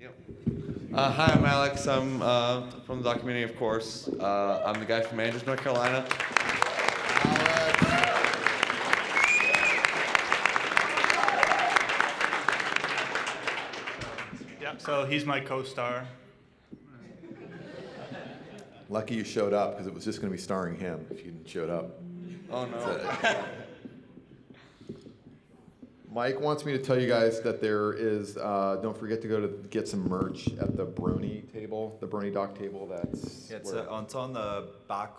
Yep. Hi, I'm Alex. I'm from the documentary, of course. I'm the guy from Andrews, North Carolina. Yeah, so he's my co-star. Lucky you showed up, because it was just going to be starring him if you didn't showed up. Oh, no. Mike wants me to tell you guys that there is, don't forget to go to get some merch at the Brony table, the Brony doc table. That's It's on the back.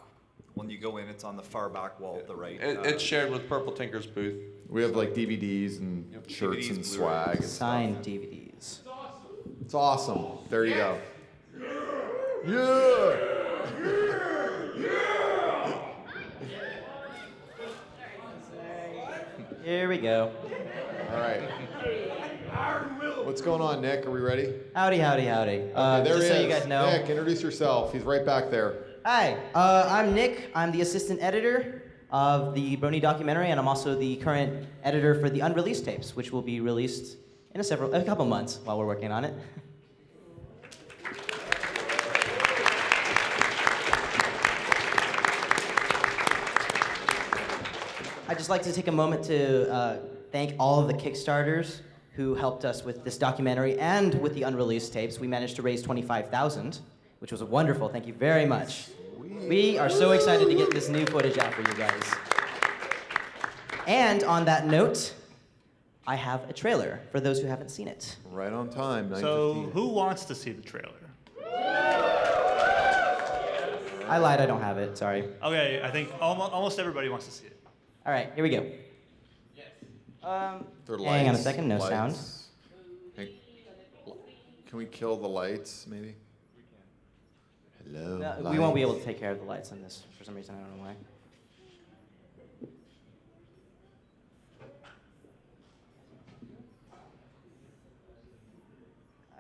When you go in, it's on the far back wall at the right. It's shared with Purple Tinker's booth. we have like DVDs and shirts DVDs, and swag. And Signed stuff. DVDs. It's awesome. There you go. Yeah. Here we go. All right. What's going on, Nick? Are we ready? Howdy, howdy, howdy. There Just he so is. you guys know. Nick, introduce yourself. He's right back there. Hi, I'm Nick. I'm the assistant editor of the Brony documentary, and I'm also the current editor for the Unreleased tapes, which will be released in a couple months while we're working on it. I'd just like to take a moment to thank all of the Kickstarters who helped us with this documentary and with the Unreleased tapes. We managed to raise $25,000, which was wonderful. Thank you very much. We are so excited to get this new footage out for you guys. And on that note, I have a trailer for those who haven't seen it. Right on time. 9:15. So who wants to see the trailer? I lied, I don't have it, sorry. Okay, I think almost everybody wants to see it. All right, here we go. There are Hang on a lights, second, no sound. lights. Hey, can we kill the lights, maybe? Hello. No, we won't be able to take care of the lights on this for some reason, I don't know why.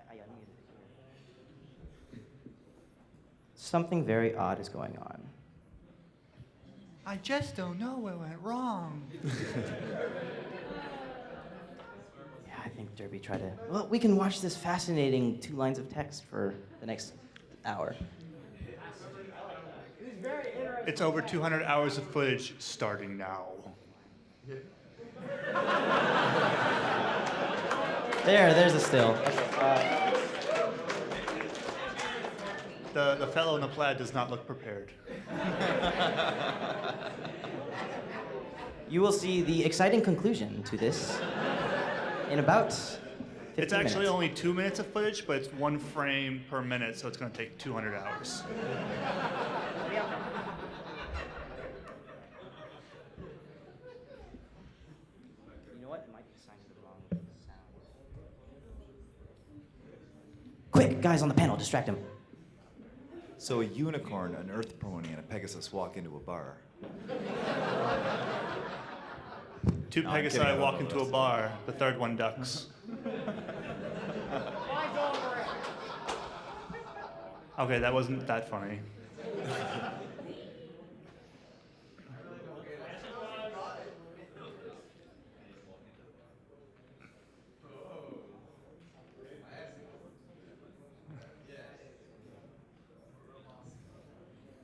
I got music here. Something very odd is going on. I just don't know what went wrong. Yeah, I think Derby tried to. Well, we can watch this fascinating 2 lines of text for the next hour. It's over 200 hours of footage starting now. There's a still. The fellow in the plaid does not look prepared. You will see the exciting conclusion to this in about 15 It's actually minutes. only 2 minutes of footage, but it's 1 frame per minute, so it's going to take 200 hours. You know what? It might be assigned to the wrong sound. Quick, guys on the panel, distract him. So a unicorn, an earth brony, and a Pegasus walk into a bar. 2 No, I'm Pegasi kidding. walk into a bar, the 3rd one ducks. Okay, that wasn't that funny.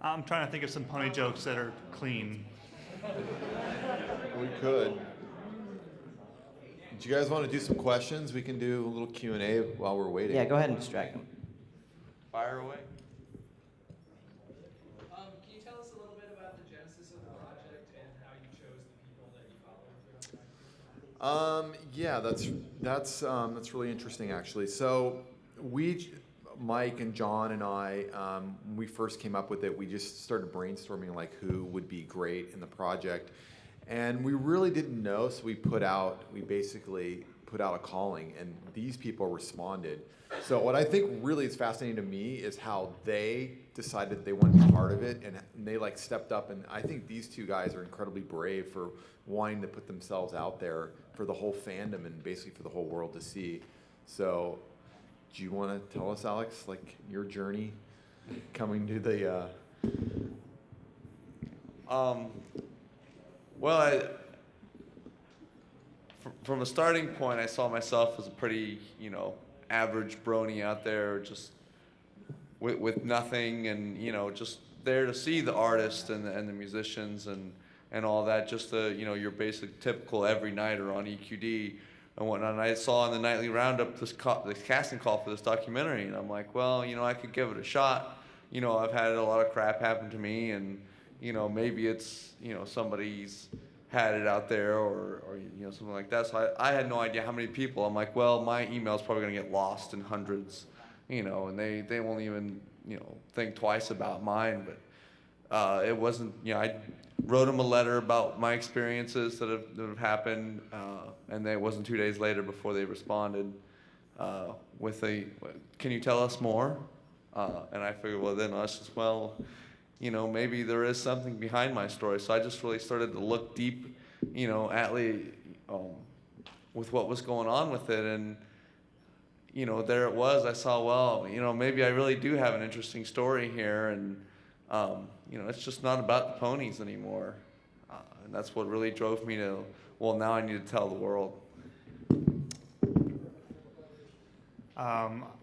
I'm trying to think of some punny jokes that are clean. We could. Do you guys want to do some questions? We can do a little Q&A while we're waiting. Yeah, go ahead and distract him. Fire away. Can you tell us a little bit about the genesis of the project and how you chose the people that you followed? Yeah, that's really interesting actually. So Mike and John and I, when we first came up with it, we just started brainstorming like who would be great in the project. And we really didn't know, so we basically put out a calling, and these people responded. So what I think really is fascinating to me is how they decided they wanted to be part of it, and they like stepped up. And I think these 2 guys are incredibly brave for wanting to put themselves out there for the whole fandom and basically for the whole world to see. So, do you want to tell us, Alex, like your journey coming to the? Well, from a starting point, I saw myself as a pretty, average brony out there just with nothing, and just there to see the artists and the musicians and all that, just the your basic typical every nighter on EQD and whatnot. And I saw in the nightly roundup this casting call for this documentary, and I'm like, well, I could give it a shot. I've had a lot of crap happen to me, and maybe it's somebody's had it out there or something like that. So I had no idea how many people. I'm like, well, my email's probably gonna get lost in hundreds, and they won't even think twice about mine. But it wasn't. I wrote them a letter about my experiences that have happened, and it wasn't 2 days later before they responded with can you tell us more? And I figured, well, then maybe there is something behind my story. So I just really started to look deep, with what was going on with it. And, there it was. I saw, well, maybe I really do have an interesting story here. And, it's just not about the ponies anymore. And that's what really drove me to, well, now I need to tell the world.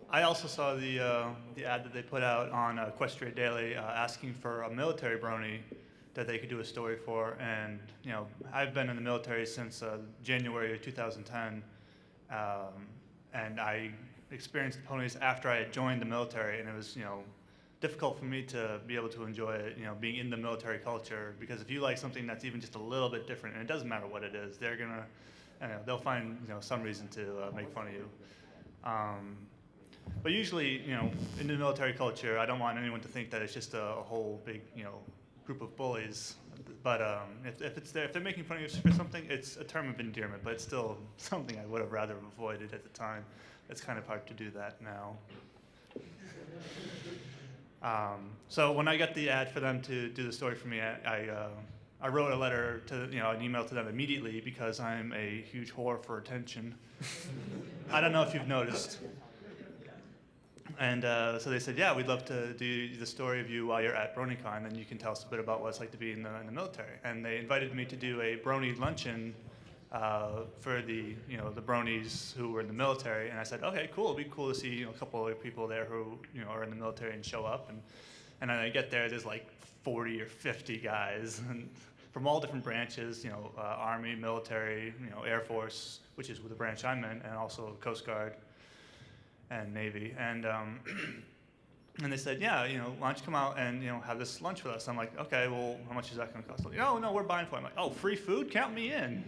I also saw the ad that they put out on Equestria Daily asking for a military brony that they could do a story for. And, I've been in the military since January of 2010. And I experienced the ponies after I had joined the military. And it was, difficult for me to be able to enjoy it, being in the military culture. Because if you like something that's even just a little bit different, and it doesn't matter what it is, they're going to, they'll find, some reason to make fun of you. But usually, in the military culture, I don't want anyone to think that it's just a whole big, group of bullies. But if they're making fun of you for something, it's a term of endearment. But it's still something I would have rather avoided at the time. It's kind of hard to do that now. So when I got the ad for them to do the story for me, I wrote a letter to an email to them immediately because I'm a huge whore for attention. I don't know if you've noticed. And so they said, yeah, we'd love to do the story of you while you're at BronyCon, and you can tell us a bit about what it's like to be in the military. And they invited me to do a Brony luncheon for the bronies who were in the military. And I said, okay, cool. It'd be cool to see a couple other people there who are in the military and show up. And then I get there, there's like 40 or 50 guys and from all different branches, Army, military, Air Force, which is the branch I'm in, and also Coast Guard and Navy. And and they said, yeah, why don't you come out and have this lunch with us? I'm like, okay, well, how much is that going to cost? Like, no, we're buying for it. I'm like, oh, free food? Count me in.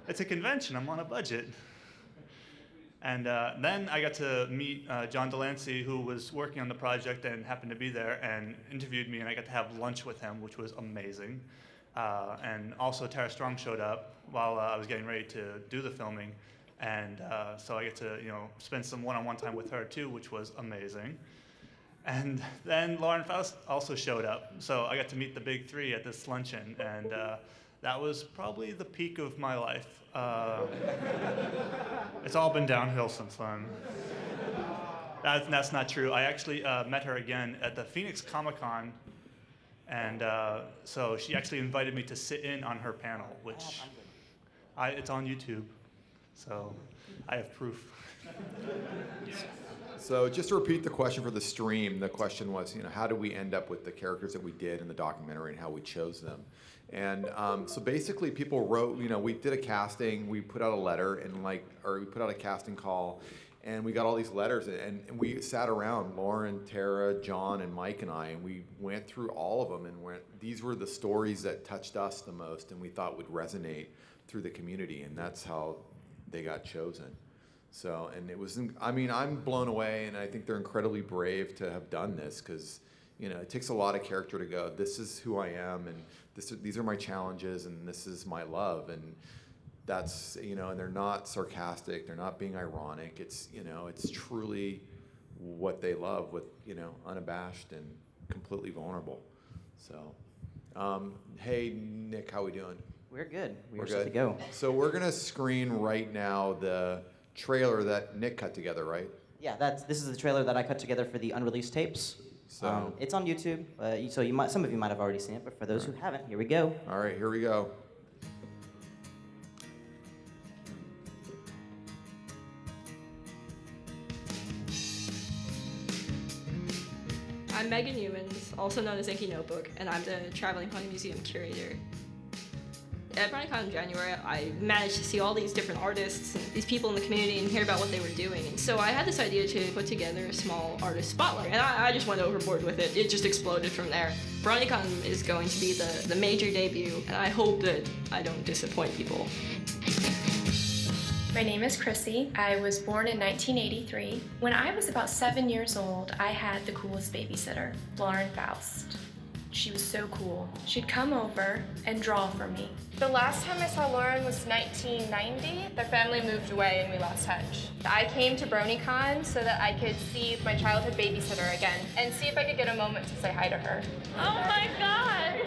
It's a convention. I'm on a budget. And then I got to meet John Delancey, who was working on the project and happened to be there and interviewed me, and I got to have lunch with him, which was amazing. And also Tara Strong showed up while I was getting ready to do the filming. And so I get to, spend some one-on-one time with her too, which was amazing. And then Lauren Faust also showed up. So I got to meet the big three at this luncheon, and that was probably the peak of my life. It's all been downhill since then. That's not true. I actually met her again at the Phoenix Comic-Con, and so she actually invited me to sit in on her panel, which it's on YouTube. So I have proof. So just to repeat the question for the stream, the question was, how do we end up with the characters that we did in the documentary and how we chose them? And so basically people wrote, we did a casting, we put out a letter and we put out a casting call, and we got all these letters, and we sat around, Lauren, Tara, John, and Mike and I, and we went through all of them and these were the stories that touched us the most and we thought would resonate through the community, and that's how they got chosen. So, and it was, I'm blown away, and I think they're incredibly brave to have done this, because, it takes a lot of character to go, this is who I am, and these are my challenges, and this is my love, and that's, and they're not sarcastic, they're not being ironic, it's, it's truly what they love with, unabashed and completely vulnerable. So, hey, Nick, how we doing? We're good. We're good set to go. So we're gonna screen right now the trailer that Nick cut together, right? Yeah, this is the trailer that I cut together for the Unreleased tapes. So it's on YouTube, so some of you might have already seen it, but for those who haven't, here we go. all right, here we go. I'm Megan Newmans, also known as Inky Notebook, and I'm the Traveling Pony Museum curator. At BronyCon in January, I managed to see all these different artists and these people in the community and hear about what they were doing. And so I had this idea to put together a small artist spotlight, and I just went overboard with it. It just exploded from there. BronyCon is going to be the major debut, and I hope that I don't disappoint people. My name is Christy. I was born in 1983. When I was about 7 years old, I had the coolest babysitter, Lauren Faust. She was so cool. She'd come over and draw for me. The last time I saw Lauren was 1990. The family moved away and we lost touch. I came to BronyCon so that I could see my childhood babysitter again and see if I could get a moment to say hi to her. Oh my God!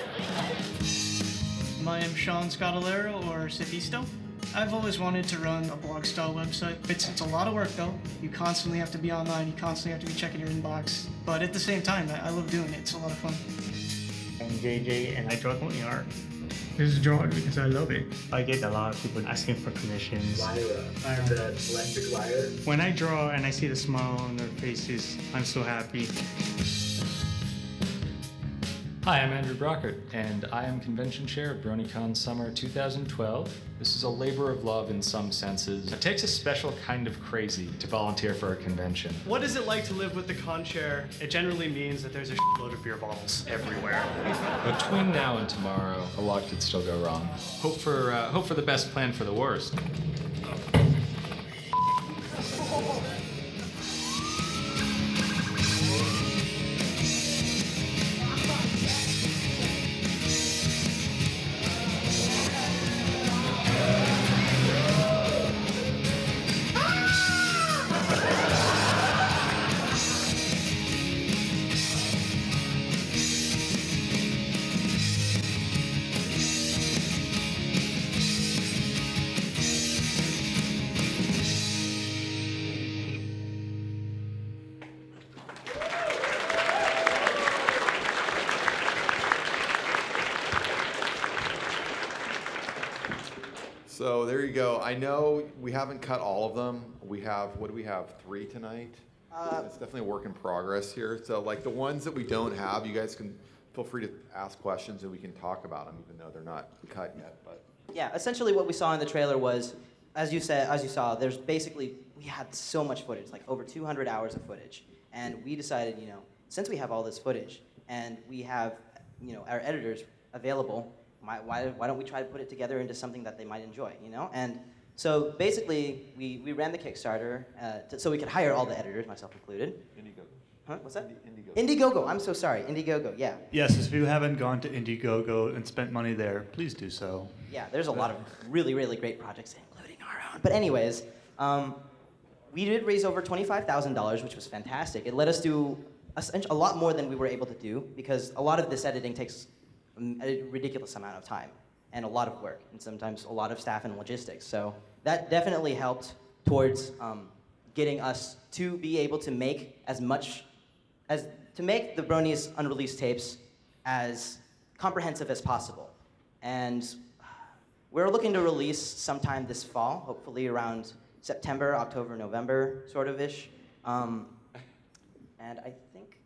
I am Sean Scotolero, or Sifisto. I've always wanted to run a blog-style website. It's a lot of work, though. You constantly have to be online. You constantly have to be checking your inbox. But at the same time, I love doing it. It's a lot of fun. I'm JJ, and I draw pony art. This is drawing because I love it. I get a lot of people asking for commissions. Lyra, I'm the electric lyre. When I draw and I see the smile on their faces, I'm so happy. Hi, I'm Andrew Brockert, and I am convention chair at BronyCon Summer 2012. This is a labor of love in some senses. It takes a special kind of crazy to volunteer for a convention. What is it like to live with the con chair? It generally means that there's a shitload of beer bottles everywhere. Between now and tomorrow, a lot could still go wrong. Hope for the best, plan for the worst. So there you go. I know we haven't cut all of them. We have, what do we have, 3 tonight? It's definitely a work in progress here. So like the ones that we don't have, you guys can feel free to ask questions and we can talk about them, even though they're not cut yet. But Yeah, essentially what we saw in the trailer was, as you saw, there's basically, we had so much footage, like over 200 hours of footage. And we decided, since we have all this footage and we have, our editors available, why don't we try to put it together into something that they might enjoy, And so basically, we ran the Kickstarter so we could hire all the editors, myself included. Indiegogo. Huh? What's that? Indiegogo. Indiegogo. I'm so sorry. Indiegogo. Yeah. Yes, if you haven't gone to Indiegogo and spent money there, please do so. Yeah, there's a lot of really, really great projects, including our own. But anyways, we did raise over $25,000, which was fantastic. It let us do a lot more than we were able to do because a lot of this editing takes a ridiculous amount of time and a lot of work, and sometimes a lot of staff and logistics. So that definitely helped towards getting us to be able to make to make the Brony's unreleased tapes as comprehensive as possible. And we're looking to release sometime this fall, hopefully around September, October, November, sort of ish. And I think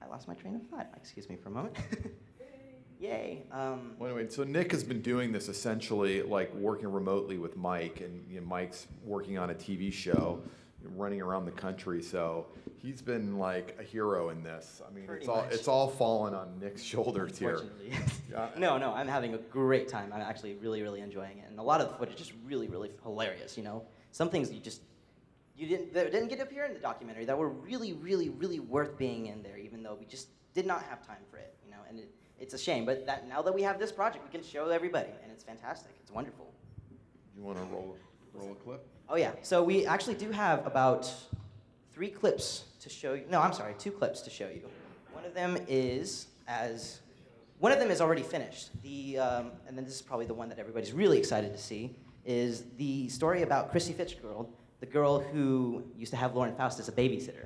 I lost my train of thought. Excuse me for a moment. Yay. Well, anyway, so Nick has been doing this essentially like working remotely with Mike, and Mike's working on a TV show, running around the country. So he's been like a hero in this. I mean, it's all fallen on Nick's shoulders here. No, I'm having a great time. I'm actually really, really enjoying it, and a lot of the footage is really, really hilarious. Some things that didn't get up here in the documentary that were really, really, really worth being in there, even though we just did not have time for it. And it's a shame, but now that we have this project, we can show everybody, and it's fantastic. It's wonderful. You want to roll a clip? Oh yeah. So we actually do have about 3 clips to show you. No, I'm sorry, 2 clips to show you. One of them is already finished. And then this is probably the one that everybody's really excited to see, is the story about Christy Fitzgerald, the girl who used to have Lauren Faust as a babysitter.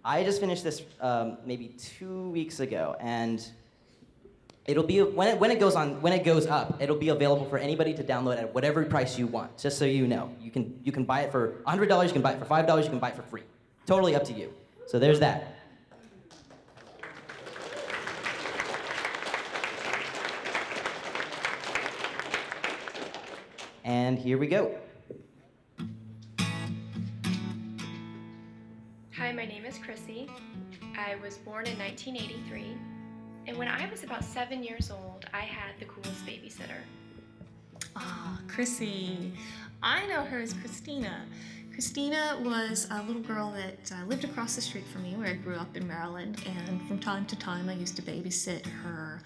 I just finished this maybe 2 weeks ago, and it'll be when it goes up, it'll be available for anybody to download at whatever price you want. Just so you know, you can buy it for $100, you can buy it for $5, you can buy it for free. Totally up to you. So there's that. And here we go. Hi, my name is Christy. I was born in 1983, and when I was about 7 years old, I had the coolest babysitter. Ah, Chrissy. I know her as Christina. Christina was a little girl that lived across the street from me where I grew up in Maryland, and from time to time I used to babysit her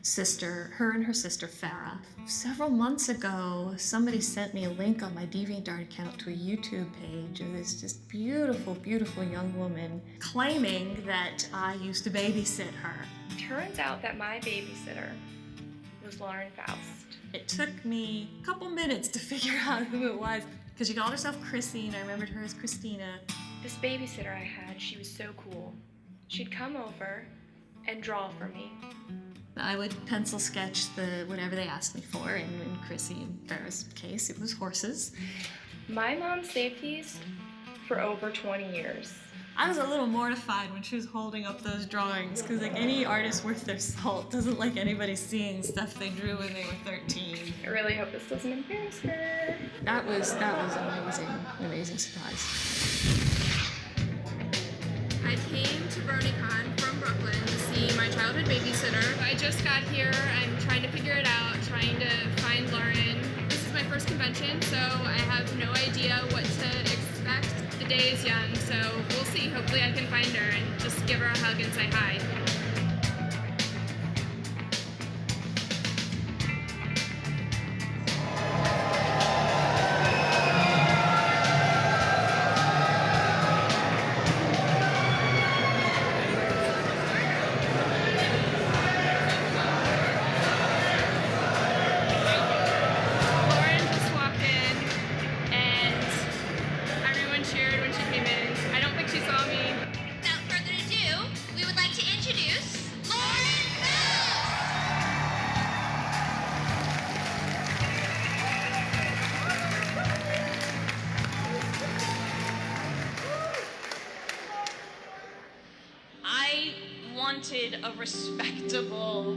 and her sister Farah. Several months ago, somebody sent me a link on my DeviantArt account to a YouTube page of this just beautiful, beautiful young woman claiming that I used to babysit her. Turns out that my babysitter was Lauren Faust. It took me a couple minutes to figure out who it was, because she called herself Chrissy, and I remembered her as Christina. This babysitter I had, she was so cool. She'd come over and draw for me. I would pencil sketch whatever they asked me for, and in Chrissy and Farah's case, it was horses. My mom saved these for over 20 years. I was a little mortified when she was holding up those drawings, because like any artist worth their salt doesn't like anybody seeing stuff they drew when they were 13. I really hope this doesn't embarrass her. That was an amazing surprise. I came to BronyCon from Brooklyn to see my childhood babysitter. I just got here. I'm trying to figure it out, trying to find Lauren. This is my first convention, so I have no idea what to expect. The day is young, so we'll see. Hopefully I can find her and just give her a hug and say hi. A respectable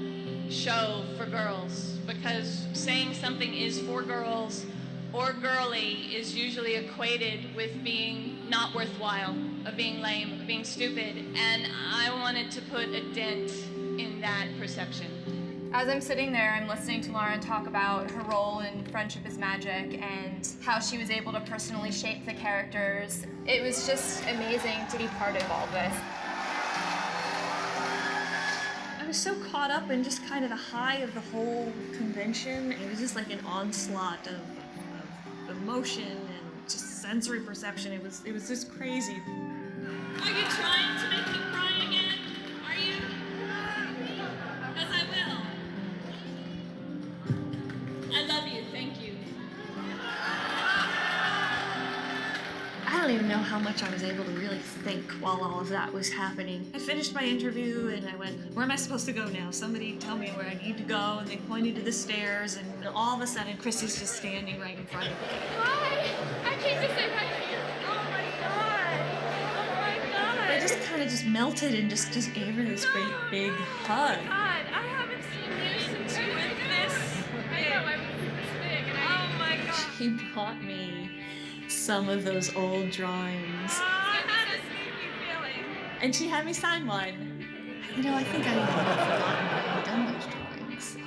show for girls, because saying something is for girls or girly is usually equated with being not worthwhile, of being lame, of being stupid, and I wanted to put a dent in that perception. As I'm sitting there, I'm listening to Lauren talk about her role in Friendship is Magic and how she was able to personally shape the characters. It was just amazing to be part of all this. I was so caught up in just kind of the high of the whole convention. It was just like an onslaught of emotion and just sensory perception. It was just crazy. Are you trying to make me cry again? Are you? Because I will. I love you. Thank you. I don't even know how much I was able to really think while all of that was happening. I finished my interview and I went, where am I supposed to go now? Somebody tell me where I need to go, and they pointed to the stairs, and all of a sudden Christy's just standing right in front of me. Hi! I came to say hi to you. Oh my god! Oh my god! I just kind of just melted and just gave her this great big hug. God, I haven't seen you since you were this big. I know, I was this big, and oh my god! She brought me some of those old drawings. How does it make you feeling? And she had me sign one. You know, I think I even had forgotten I had done those drawings.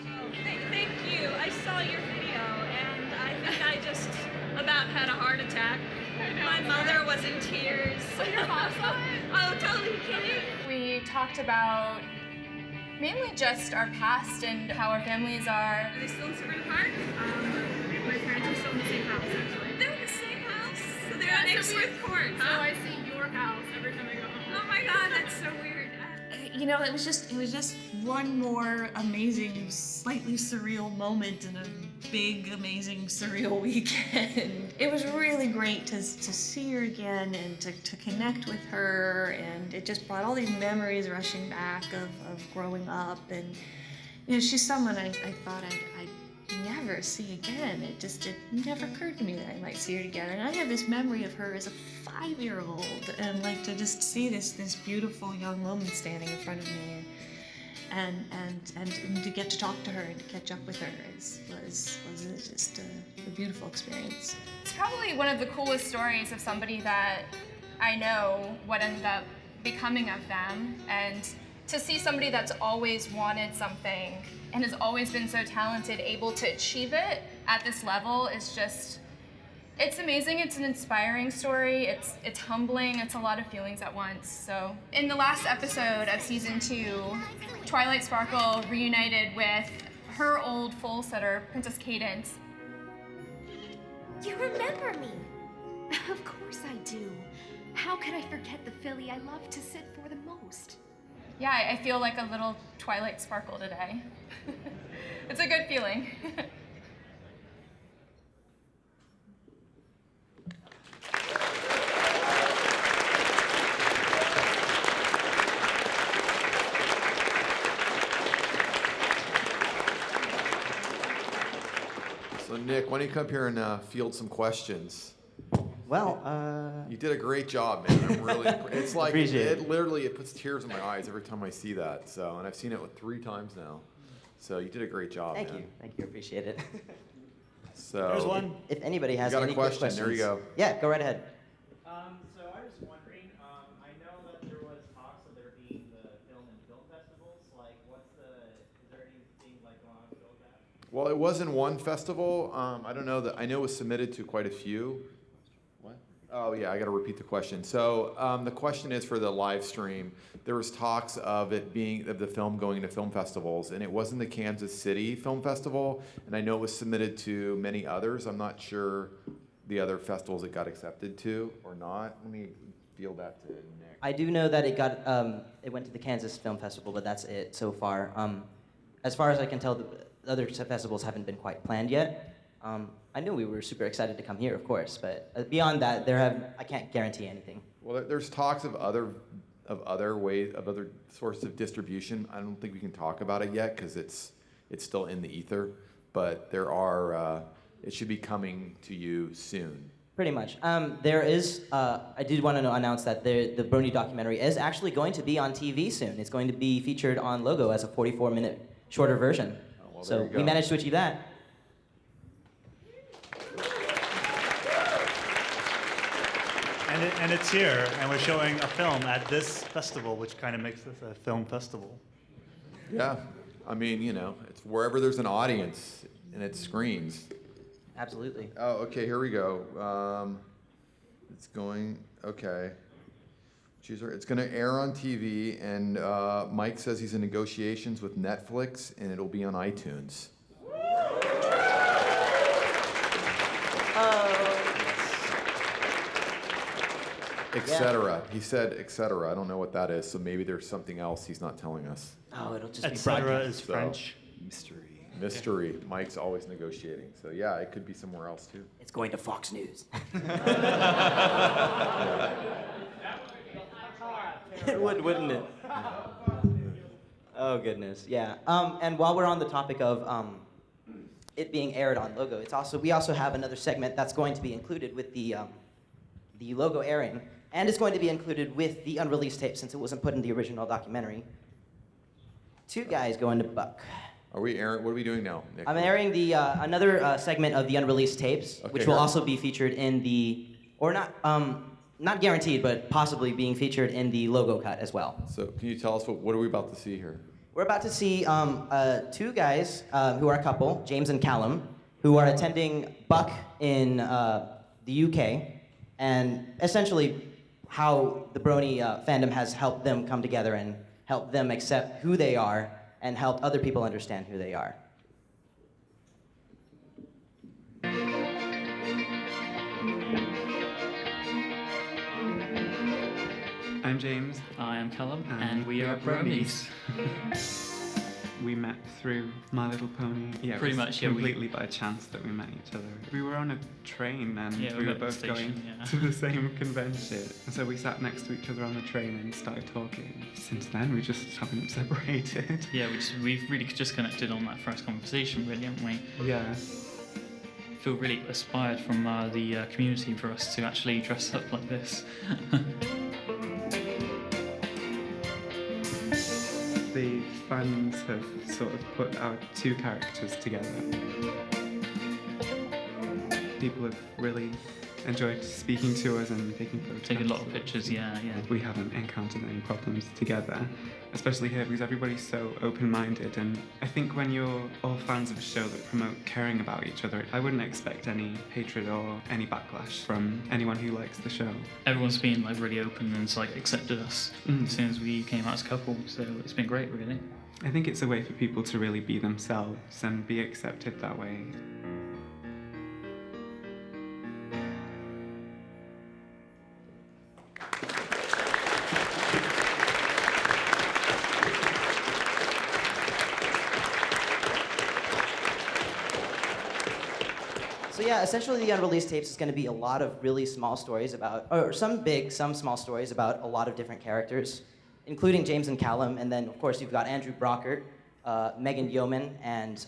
Thank you. I saw your video, and I think I just about had a heart attack. My mother was in tears. So your mom saw it? Oh, totally kidding. We talked about mainly just our past and how our families are. Are they still in Suburban Park? My parents are still in the same house, actually. They're in the same house? So they're on Exworth Court, huh? So I see your house every time I go home. Oh my god, that's so weird. You know, it was just one more amazing, slightly surreal moment in a big, amazing, surreal weekend. It was really great to see her again and to connect with her, and it just brought all these memories rushing back of growing up. And you know, she's someone I thought I'd never see again. It never occurred to me that I might see her together. And I have this memory of her as a 5-year-old, and like to just see this beautiful young woman standing in front of me. and to get to talk to her and to catch up with her was just a beautiful experience. It's probably one of the coolest stories of somebody that I know what ended up becoming of them, and to see somebody that's always wanted something and has always been so talented able to achieve it at this level is just, it's amazing. It's an inspiring story. It's humbling. It's a lot of feelings at once. So in the last episode of season 2, Twilight Sparkle reunited with her old foal setter, Princess Cadence. You remember me? Of course I do. How could I forget the filly I love to sit for the most? Yeah, I feel like a little Twilight Sparkle today. It's a good feeling. So Nick, why don't you come up here and field some questions? Well, you did a great job, man. I'm really. It's like Appreciate it literally it puts tears in my eyes every time I see that. So, and I've seen it 3 times now. So you did a great job, Thank man. you, appreciate it. So There's one. If anybody has you got any a quick question, questions, there you go. Yeah, go right ahead. So I was wondering, I know that there was talks of there being the film and film festivals. Like, is there anything like going on with that? Well, it wasn't one festival. I don't know that. I know it was submitted to quite a few. What? Oh yeah, I got to repeat the question. So the question is for the live stream. There was talks of the film going to film festivals, and it wasn't the Kansas City Film Festival. And I know it was submitted to many others. I'm not sure the other festivals it got accepted to or not. Let me field that to Nick. I do know that it went to the Kansas Film Festival, but that's it so far. As far as I can tell, the other festivals haven't been quite planned yet. I knew we were super excited to come here, of course, but beyond that, I can't guarantee anything. Well, there's talks of other sources of distribution. I don't think we can talk about it yet because it's still in the ether. But there are. It should be coming to you soon. Pretty much. There is. I did want to announce that the Brony documentary is actually going to be on TV soon. It's going to be featured on Logo as a 44-minute shorter version. Oh, well, so there you go. we managed to achieve that. And it's here, and we're showing a film at this festival, which kind of makes this a film festival. Yeah, I mean, it's wherever there's an audience and it screens. Absolutely. Oh, okay, here we go. It's going, okay. It's going to air on TV, and Mike says he's in negotiations with Netflix, and it'll be on iTunes. Etc. He said etc. I don't know what that is, so maybe there's something else he's not telling us. Oh, it'll just be Etc. is French. Mystery. Mike's always negotiating. So yeah, it could be somewhere else too. It's going to Fox News. It would, wouldn't it? Oh goodness, yeah. And while we're on the topic of it being aired on Logo, we also have another segment that's going to be included with the Logo airing, and it's going to be included with the unreleased tape since it wasn't put in the original documentary. 2 guys going to Buck. Are we airing? What are we doing now, Nick? I'm airing the another segment of the unreleased tapes, Okay, which will here. also be featured in not guaranteed, but possibly being featured in the Logo cut as well. So can you tell us what are we about to see here? We're about to see 2 guys who are a couple, James and Callum, who are attending Buck in the UK, and essentially how the Brony fandom has helped them come together and helped them accept who they are and helped other people understand who they are. I'm James. I am Callum, and we are Bronies. We met through My Little Pony. Yeah, Pretty it was much, yeah, completely by chance that we met each other. We were on a train and Yeah, we were met at the both station, going yeah. to the same convention. And so we sat next to each other on the train and started talking. Since then, we just haven't separated. Yeah, we've really just connected on that first conversation, really, haven't we? Yeah. Feel really inspired from the community for us to actually dress up like this. The fans have sort of put our two characters together. People have really enjoyed speaking to us and taking photographs. Taking a lot of pictures, yeah. We haven't encountered any problems together, especially here because everybody's so open-minded, and I think when you're all fans of a show that promote caring about each other, I wouldn't expect any hatred or any backlash from anyone who likes the show. Everyone's been like really open and like accepted us as soon as we came out as a couple, so it's been great, really. I think it's a way for people to really be themselves and be accepted that way. So yeah, essentially the Unreleased tapes is going to be a lot of really small stories about, or some big, some small stories about a lot of different characters, including James and Callum, and then of course you've got Andrew Brockert, Megan Yeoman, and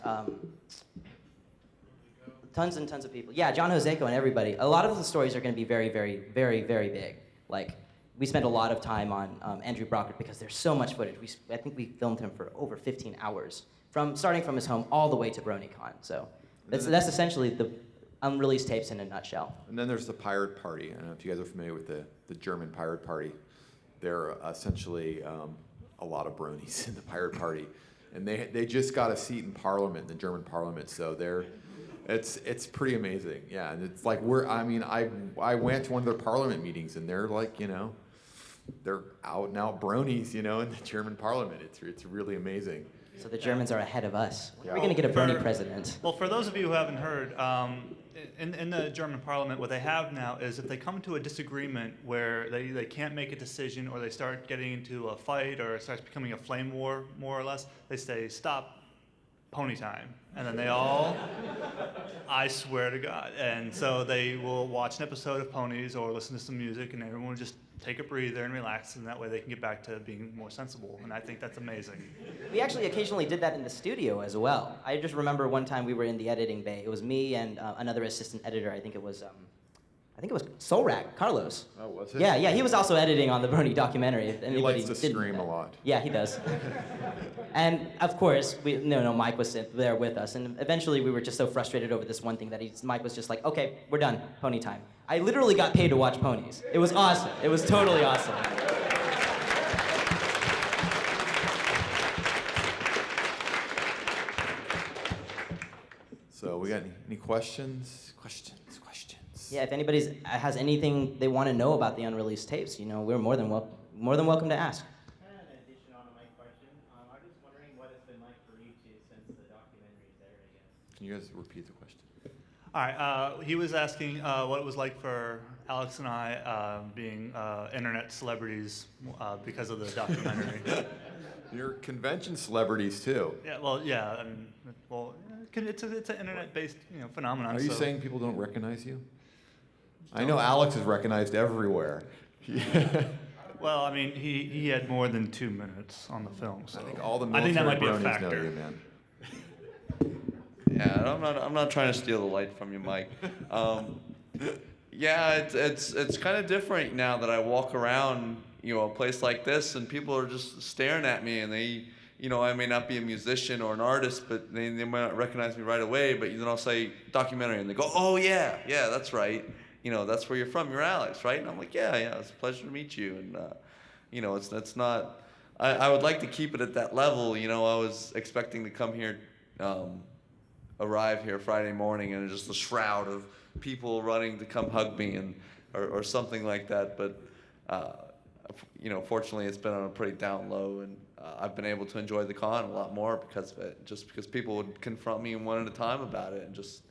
tons and tons of people. Yeah, John Joseko and everybody. A lot of the stories are going to be very, very, very, very big. Like, we spent a lot of time on Andrew Brockert because there's so much footage. I think we filmed him for over 15 hours, starting from his home all the way to BronyCon. So that's essentially the Unreleased tapes in a nutshell. And then there's the Pirate Party. I don't know if you guys are familiar with the German Pirate Party. They're essentially a lot of bronies in the Pirate Party. And they just got a seat in Parliament, in the German Parliament, so it's pretty amazing. Yeah, and it's like I went to one of their Parliament meetings, and they're like, they're out and out bronies, in the German Parliament. It's really amazing. So the Germans are ahead of us. Yeah. We're going to get a Brony president. Well, for those of you who haven't heard, in the German parliament, what they have now is if they come to a disagreement where they can't make a decision or they start getting into a fight or it starts becoming a flame war, more or less, they say, stop, pony time. And then they all, I swear to God. And so they will watch an episode of Ponies or listen to some music, and everyone will just take a breather and relax, and that way they can get back to being more sensible. And I think that's amazing. We actually occasionally did that in the studio as well. I just remember one time we were in the editing bay. It was me and another assistant editor. I think it was Solrak, Carlos. Oh, was it? Yeah, he was also editing on the Brony documentary. If He anybody likes to didn't scream know. a lot. Yeah, he does. And of course, Mike was there with us, and eventually we were just so frustrated over this one thing that Mike was just like, okay, we're done, pony time. I literally got paid to watch ponies. It was awesome. It was totally awesome. So we got any questions? Questions. Yeah, if anybody has anything they want to know about the Unreleased tapes, we're more than welcome to ask. An addition on my question. I'm just wondering what it's been like for you two since the documentary's aired, I guess. Can you guys repeat the question? All right, he was asking what it was like for Alex and I being internet celebrities because of the documentary. You're convention celebrities too. Yeah, well, yeah, I mean, it's an internet-based phenomenon. Are you so. saying people don't recognize you? I know Alex is recognized everywhere. Well, I mean, he had more than 2 minutes on the film, so I think all the that might be a bronies factor. know you, man. Yeah, I'm not trying to steal the light from you, Mike. Yeah, it's kind of different now that I walk around, a place like this, and people are just staring at me, and they, I may not be a musician or an artist, but they might not recognize me right away. But then I'll say documentary, and they go, oh yeah, that's right. That's where you're from. You're Alex, right? And I'm like, yeah, it's a pleasure to meet you. And it's not. I would like to keep it at that level. I was expecting to come here. Arrive here Friday morning and just a shroud of people running to come hug me or something like that. But fortunately, it's been on a pretty down low, and I've been able to enjoy the con a lot more because of it. Just because people would confront me one at a time about it, and just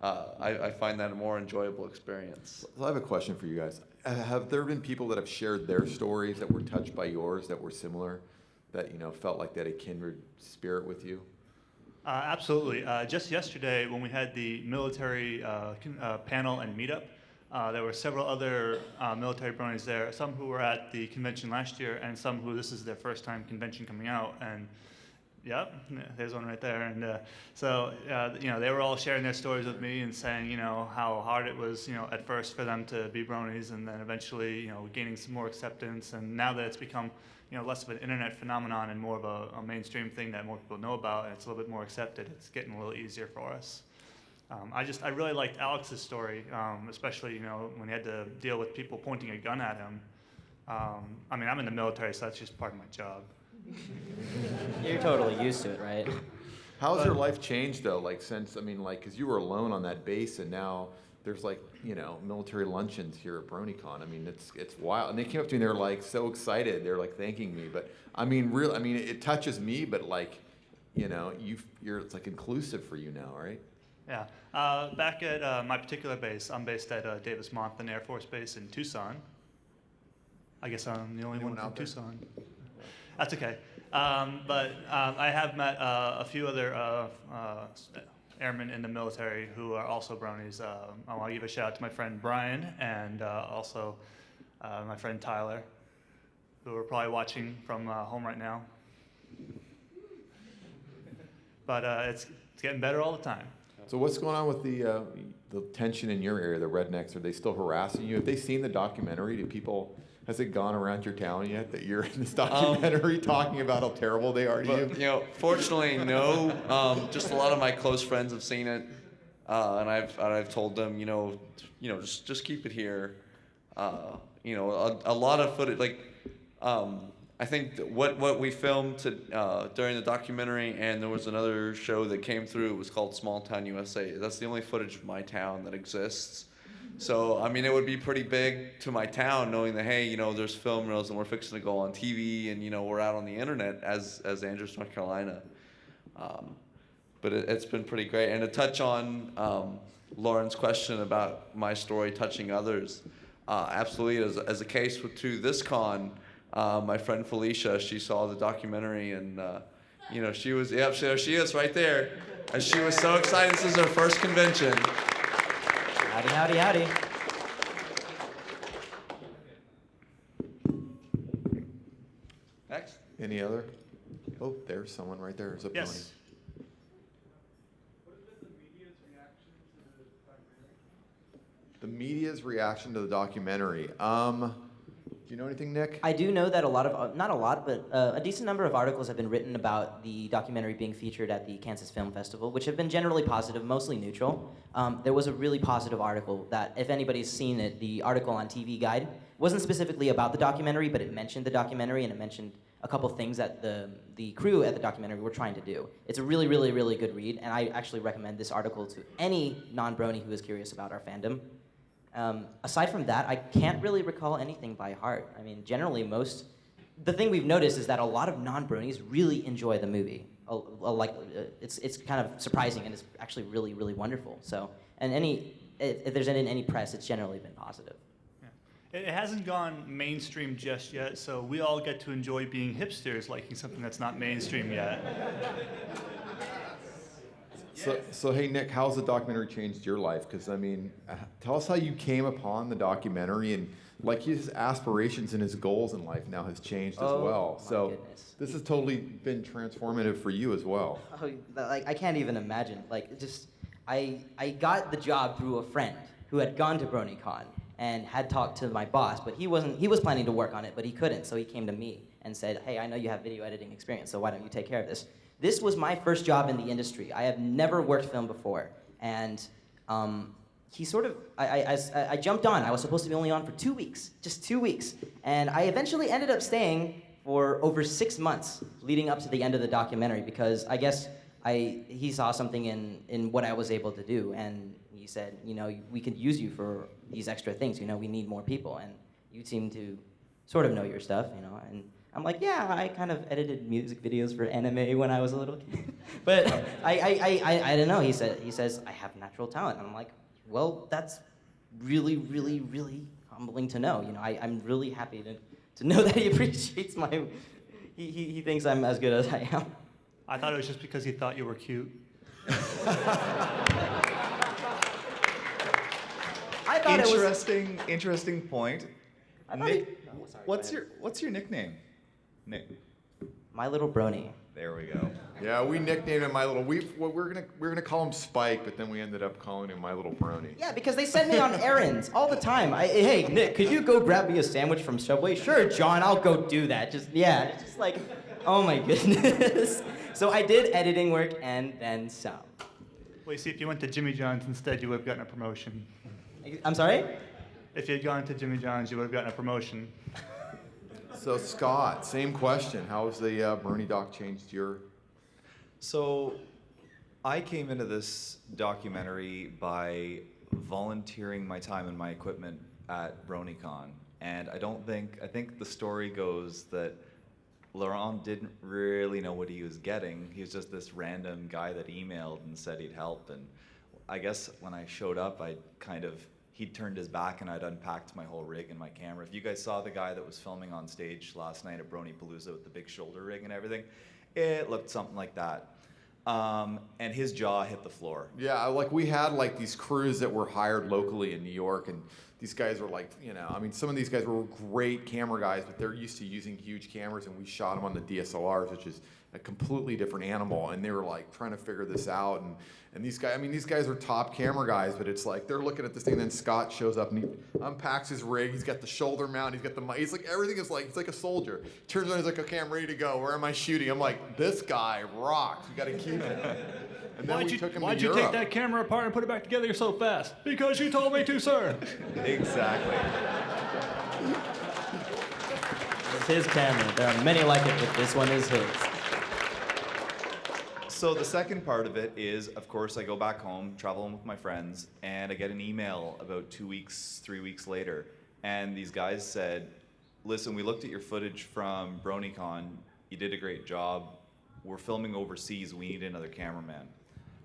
I find that a more enjoyable experience. So I have a question for you guys. Have there been people that have shared their stories that were touched by yours, that were similar, that felt like they had a kindred spirit with you? Absolutely. Just yesterday, when we had the military panel and meetup, there were several other military bronies there, some who were at the convention last year, and some who this is their first time convention coming out. And Yep, there's one right there. And so, they were all sharing their stories with me and saying, how hard it was, at first for them to be bronies, and then eventually, gaining some more acceptance. And now that it's become, less of an internet phenomenon and more of a mainstream thing that more people know about, and it's a little bit more accepted, it's getting a little easier for us. I really liked Alex's story, especially, when he had to deal with people pointing a gun at him. I'm in the military, so that's just part of my job. You're totally used to it, right? How's your life changed though? Because you were alone on that base, and now there's military luncheons here at BronyCon. It's wild. And they came up to me, and they're so excited. They're thanking me. But it touches me. But it's inclusive for you now, right? Yeah. Back at my particular base, I'm based at Davis-Monthan Air Force Base in Tucson. I guess I'm the only one from Tucson. That's okay. But I have met a few other airmen in the military who are also bronies. I want to give a shout out to my friend Brian and also my friend Tyler, who are probably watching from home right now. But it's getting better all the time. So what's going on with the tension in your area, the rednecks? Are they still harassing you? Have they seen the documentary? Has it gone around your town yet that you're in this documentary talking about how terrible they are to you? Fortunately, no. Just a lot of my close friends have seen it, and I've told them, just keep it here. A lot of footage, I think that what we filmed during the documentary, and there was another show that came through. It was called Small Town USA. That's the only footage of my town that exists. So, it would be pretty big to my town knowing that, hey, there's film reels and we're fixing to go on TV and, we're out on the internet as Andrews, North Carolina. But it's been pretty great. And to touch on Lauren's question about my story touching others, absolutely. As a case to this con, my friend Felicia, she saw the documentary and, she was, there she is right there. And she was so excited. This is her first convention. Howdy, howdy, howdy. Next. Any other? Oh, there's someone right there. There's a pony. Yes. The media's reaction to the documentary. Do you know anything, Nick? I do know that not a lot, but a decent number of articles have been written about the documentary being featured at the Kansas Film Festival, which have been generally positive, mostly neutral. There was a really positive article that, if anybody's seen it, the article on TV Guide wasn't specifically about the documentary, but it mentioned the documentary and it mentioned a couple things that the crew at the documentary were trying to do. It's a really, really, really good read, and I actually recommend this article to any non-brony who is curious about our fandom. Aside from that, I can't really recall anything by heart. Generally the thing we've noticed is that a lot of non-bronies really enjoy the movie. It's kind of surprising and it's actually really, really wonderful. So, and if there's any press, it's generally been positive. Yeah. It hasn't gone mainstream just yet, so we all get to enjoy being hipsters liking something that's not mainstream yet. So hey, Nick, how's the documentary changed your life? Because, tell us how you came upon the documentary and, his aspirations and his goals in life now has changed as well. So goodness. This has totally been transformative for you as well. Oh, I can't even imagine. I got the job through a friend who had gone to BronyCon and had talked to my boss, but he was planning to work on it, but he couldn't, so he came to me and said, hey, I know you have video editing experience, so why don't you take care of this? This was my first job in the industry. I have never worked film before, and I jumped on. I was supposed to be only on for 2 weeks, just 2 weeks, and I eventually ended up staying for over 6 months leading up to the end of the documentary because I guess he saw something in what I was able to do, and he said, we could use you for these extra things. We need more people, and you seem to sort of know your stuff, and I'm like, yeah, I kind of edited music videos for anime when I was a little kid. But I don't know. He says, I have natural talent. And I'm like, well, that's really, really, really humbling to know. I'm really happy to know that he appreciates he thinks I'm as good as I am. I thought it was just because he thought you were cute. I thought Interesting point. Nick, what's your nickname? Nick. My Little Brony. There we go. Yeah, we nicknamed him My Little. We're gonna call him Spike, but then we ended up calling him My Little Brony. Yeah, because they send me on errands all the time. Hey, Nick, could you go grab me a sandwich from Subway? Sure, John, I'll go do that. It's just like, oh my goodness. So I did editing work and then some. Wait, see, if you went to Jimmy John's instead, you would have gotten a promotion. I'm sorry? If you had gone to Jimmy John's, you would have gotten a promotion. So Scott, same question. How has the Brony doc changed your? So, I came into this documentary by volunteering my time and my equipment at BronyCon, and I think the story goes that Laurent didn't really know what he was getting. He was just this random guy that emailed and said he'd help, and I guess when I showed up, he'd turned his back and I'd unpacked my whole rig and my camera. If you guys saw the guy that was filming on stage last night at Brony Palooza with the big shoulder rig and everything, it looked something like that. And his jaw hit the floor. Yeah, like we had like these crews that were hired locally in New York, and these guys were like, some of these guys were great camera guys, but they're used to using huge cameras, and we shot them on the DSLRs, which is a completely different animal, and they were like trying to figure this out, and these guys are top camera guys, but it's like they're looking at this thing, and then Scott shows up and he unpacks his rig, he's got the shoulder mount, he's got the mic, he's like, everything is like, he's like a soldier. Turns on, he's like, okay, I'm ready to go, where am I shooting? I'm like, this guy rocks, we gotta keep him. And then we took him to Why'd you Europe. take that camera apart and put it back together so fast? Because you told me to, sir. Exactly. It's his camera. There are many like it, but this one is his. So the second part of it is, of course, I go back home, traveling with my friends, and I get an email about 2 weeks, 3 weeks later, and these guys said, listen, we looked at your footage from BronyCon, you did a great job, we're filming overseas, we need another cameraman.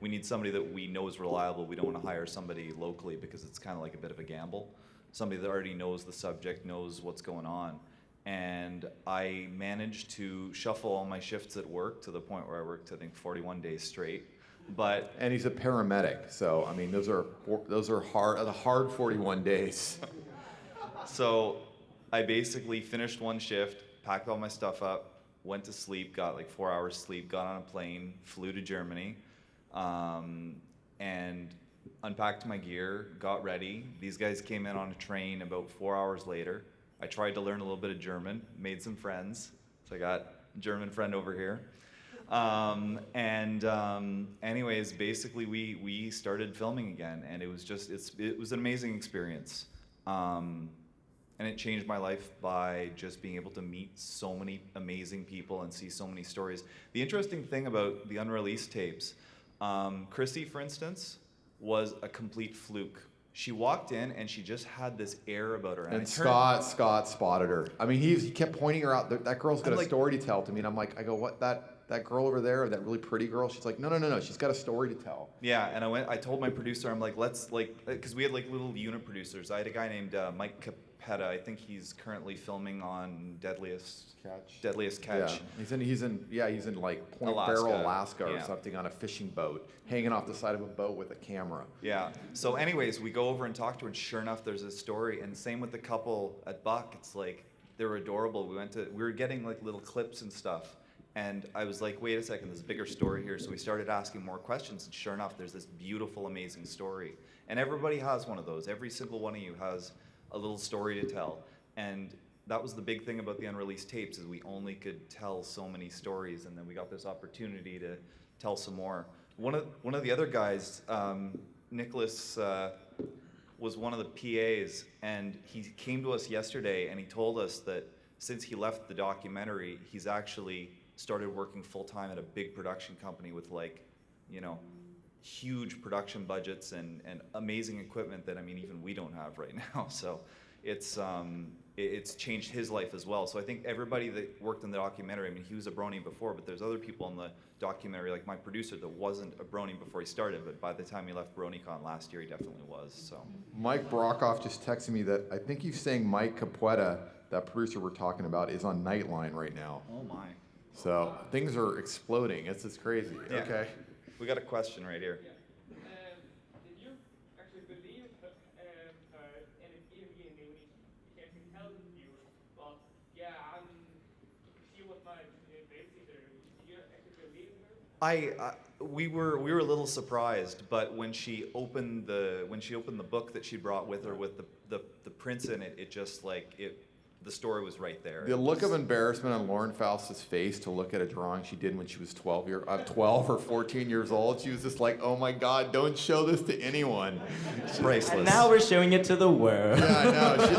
We need somebody that we know is reliable, we don't want to hire somebody locally because it's kind of like a bit of a gamble. Somebody that already knows the subject, knows what's going on. And I managed to shuffle all my shifts at work to the point where I worked, I think, 41 days straight. And he's a paramedic, so I mean, those are hard 41 days. So I basically finished one shift, packed all my stuff up, went to sleep, got like 4 hours sleep, got on a plane, flew to Germany, and unpacked my gear, got ready. These guys came in on a train about 4 hours later. I tried to learn a little bit of German, made some friends. So I got a German friend over here. Anyways, basically we started filming again, and it was an amazing experience. And it changed my life by just being able to meet so many amazing people and see so many stories. The interesting thing about the Unreleased tapes, Christy, for instance, was a complete fluke. She walked in and she just had this air about her. And Scott spotted her. I mean, he kept pointing her out. That girl's got a story to tell to me. And I'm like, what, that girl over there, that really pretty girl? She's like, no, she's got a story to tell. Yeah, and I told my producer, I'm like, because we had like little unit producers. I had a guy named Mike Capetta. I think he's currently filming on Deadliest Catch. Yeah, he's in like Point Barrow, Alaska or something on a fishing boat, hanging off the side of a boat with a camera. Yeah. So anyways, we go over and talk to her, and sure enough, there's a story. And same with the couple at Buck. It's like, they were adorable. We were getting like little clips and stuff. And I was like, wait a second, there's a bigger story here. So we started asking more questions, and sure enough, there's this beautiful, amazing story. And everybody has one of those. Every single one of you has a little story to tell. And that was the big thing about the Unreleased tapes, is we only could tell so many stories, and then we got this opportunity to tell some more. One of the other guys, Nicholas, was one of the PAs, and he came to us yesterday, and he told us that since he left the documentary, he's actually started working full-time at a big production company with huge production budgets and amazing equipment that, I mean, even we don't have right now. So it's changed his life as well. So I think everybody that worked in the documentary, I mean, he was a Brony before, but there's other people in the documentary, like my producer, that wasn't a Brony before he started, but by the time he left BronyCon last year, he definitely was. So Mike Brokoff just texted me that I think he's saying Mike Capueta, that producer we're talking about, is on Nightline right now. Oh my. So things are exploding. It's crazy. Yeah. Okay. We got a question right here. Did you actually believe in the beginning when you can tell the viewers, but yeah, she was my basic We were a little surprised, but when she opened the book that she brought with her with the prints in it, it just the story was right there. The look of embarrassment on Lauren Faust's face to look at a drawing she did when she was 12 or 14 years old. She was just like, oh my God, don't show this to anyone. Priceless. And now we're showing it to the world. Yeah, I know. She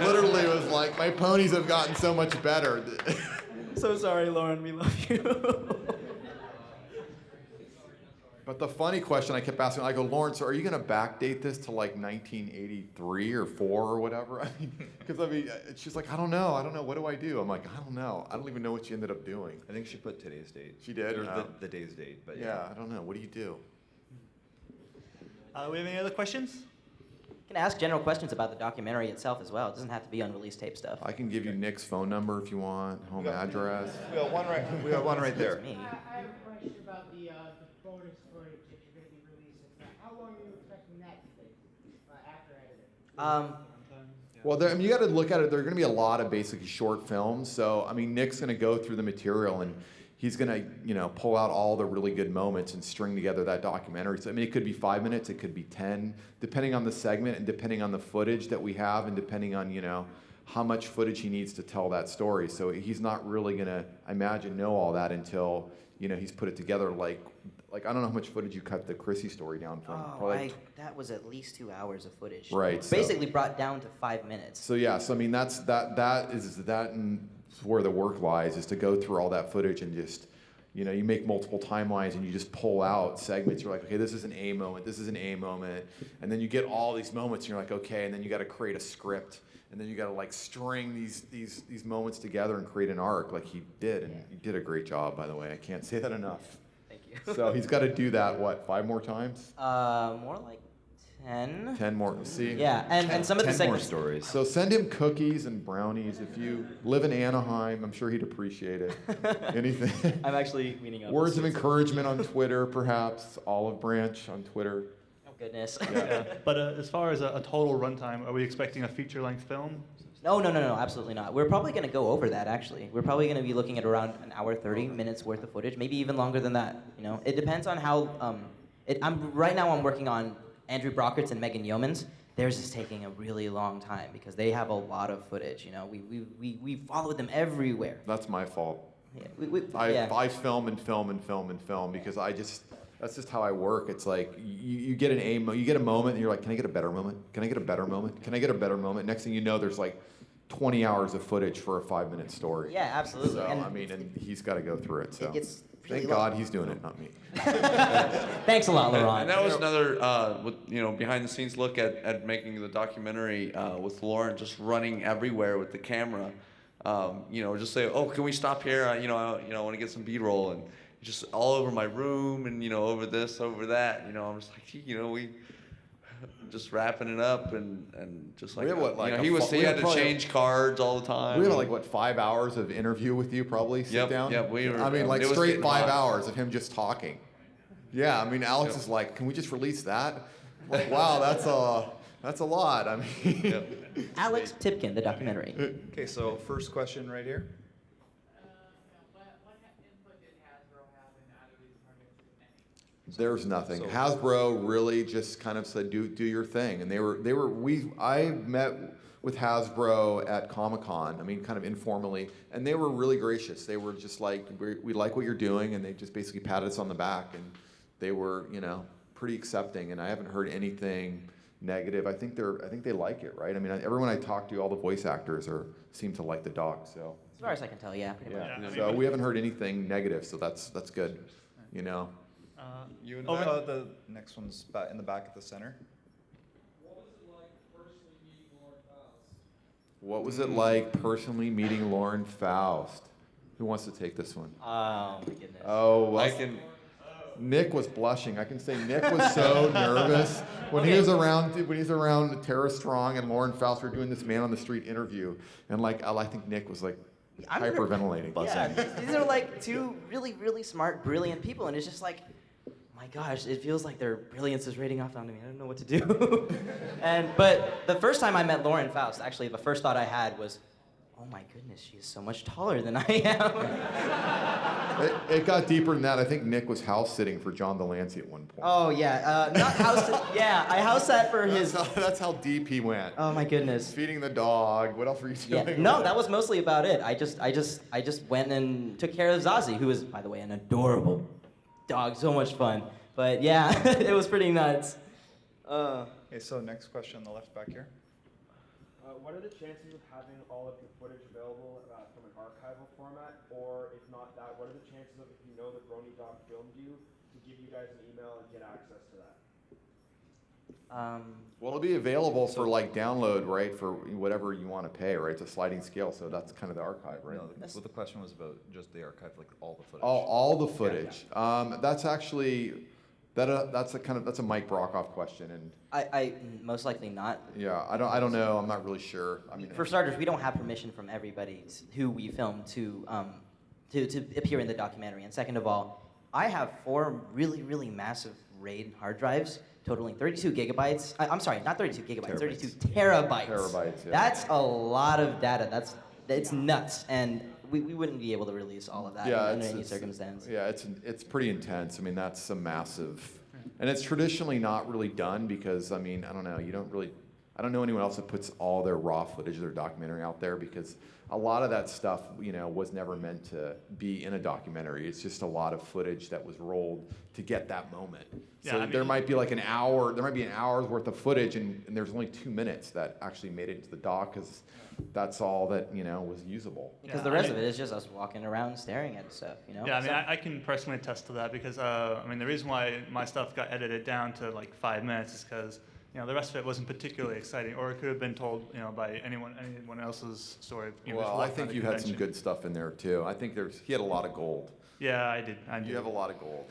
literally was like, my ponies have gotten so much better. So sorry, Lauren, we love you. But the funny question I kept asking, I go, Lauren, so are you going to backdate this to 1983 or 4 or whatever? She's like, I don't know. What do I do? I'm like, I don't know. I don't even know what she ended up doing. I think she put today's date. She did? Or the day's date, but yeah. I don't know. What do you do? We have any other questions? You can ask general questions about the documentary itself as well. It doesn't have to be unreleased tape stuff. I can give you Nick's phone number if you want, home address. We got one right there. Me. I have a question about the bonus footage that you're going to be releasing. How long are you expecting that to take after editing? Well, you got to look at it. There are going to be a lot of basically short films. So, Nick's going to go through the material and he's going to, pull out all the really good moments and string together that documentary. So, it could be 5 minutes, it could be 10, depending on the segment and depending on the footage that we have and depending on, how much footage he needs to tell that story. So he's not really going to, I imagine, know all that until, he's put it together. Like I don't know how much footage you cut the Chrissy story down from. That was at least 2 hours of footage. Right. Basically brought down to 5 minutes. So yeah, that and where the work lies, is to go through all that footage and just, you make multiple timelines and you just pull out segments. You're like, okay, this is an A moment, this is an A moment, and then you get all these moments and you're like, okay, and then you got to create a script. And then you got to string these moments together and create an arc like he did. And he did a great job, by the way. I can't say that enough. Thank you. So he's got to do that, 5 more times? More like 10. 10 more. See? Yeah, and some of the 10 more segments. stories. So send him cookies and brownies. If you live in Anaheim, I'm sure he'd appreciate it. Anything. I'm actually meeting up. Words of encouragement on Twitter, perhaps. Olive Branch on Twitter. Goodness. Yeah. But as far as a total runtime, are we expecting a feature-length film? No, absolutely not. We're probably going to go over that, actually. We're probably going to be looking at around an hour, 30 minutes worth of footage, maybe even longer than that. It depends on how. Right now I'm working on Andrew Brockert's and Megan Yeoman's. Theirs is taking a really long time because they have a lot of footage. We followed them everywhere. That's my fault. Yeah, I film because that's just how I work. It's like you get you get a moment and you're like, can I get a better moment? Can I get a better moment? Can I get a better moment? Next thing you know, there's 20 hours of footage for a 5-minute story. Yeah, absolutely. So and he's got to go through it. So gets really thank God he's doing it, not me. Thanks a lot, Laurent. And that was another, behind the scenes look at making the documentary with Lauren just running everywhere with the camera. Just say, oh, can we stop here? I want to get some B-roll and. Just all over my room and, over this, over that, I'm just like, we just wrapping it up and just like, We had he had to change cards all the time. We had 5 hours of interview with you probably, sit down? Yep, we were. Straight 5 hours of him just talking. Yeah, Alex is like, can we just release that? Like, wow, that's a lot. Alex Tipkin, the documentary. Okay, so first question right here. There's nothing. Hasbro really just kind of said, do your thing. And I met with Hasbro at Comic-Con, kind of informally, and they were really gracious. They were just like, we like what you're doing, and they just basically patted us on the back, and they were, pretty accepting, and I haven't heard anything negative. I think they like it, right? Everyone I talk to, all the voice actors seem to like the doc, so. As far as I can tell, yeah, pretty much. So we haven't heard anything negative, so that's good, The next one's in the back at the center. What was it like personally meeting Lauren Faust? Who wants to take this one? Oh, my goodness. Oh, well, Nick was blushing. I can say Nick was so nervous when he was around Tara Strong and Lauren Faust were doing this man on the street interview, and I think Nick was hyperventilating. Yeah, these are two really, really smart, brilliant people, and it's just my gosh, it feels like their brilliance is radiating off onto me. I don't know what to do. But the first time I met Lauren Faust, actually, the first thought I had was, Oh my goodness, she is so much taller than I am. It got deeper than that. I think Nick was house sitting for John Delancey at one point. Oh yeah, not house. Yeah, I house sat for his. That's how deep he went. Oh my goodness. Feeding the dog. What else were you Yeah, doing? no, that was mostly about it. I just went and took care of Zazie, who is, by the way, an adorable dog. So much fun. But yeah, it was pretty nuts. Okay, so next question on the left back here. What are the chances of having all of your footage available from an archival format? Or if not that, what are the chances of, if you know that BronyCon filmed you, to give you guys an email and get access to that? Well, it'll be available for like download, right? For whatever you want to pay, right? It's a sliding scale, so that's kind of the archive, right? No, well, the question was about just the archive, like all the footage. All the footage. That's actually that's a Mike Brokoff question, and I most likely not. yeah, I don't know. I'm not really sure. I mean, For starters, we don't have permission from everybody who we film to appear in the documentary. And second of all, I have 4 really massive RAID hard drives totaling 32 gigabytes. I'm sorry, not 32 gigabytes, 32 terabytes. Terabytes, yeah. That's a lot of data. It's nuts, and we wouldn't be able to release all of that under any circumstance. Yeah, it's pretty intense. I mean, that's a massive, and it's traditionally not really done because, I mean, I don't know, I don't know anyone else that puts all their raw footage of their documentary out there, because a lot of that stuff, was never meant to be in a documentary. It's just a lot of footage that was rolled to get that moment. Yeah, So I mean, there might be like an hour's worth of footage, and there's only 2 minutes that actually made it into the doc, because that's all that, was usable. Because the rest of it is just us walking around staring at stuff, Yeah, I mean, I can personally attest to that because, I mean, the reason why my stuff got edited down to like 5 minutes is because, the rest of it wasn't particularly exciting, or it could have been told, by anyone else's story. Well, I think you had some good stuff in there too. I think he had a lot of gold. Yeah, I did. You have a lot of gold.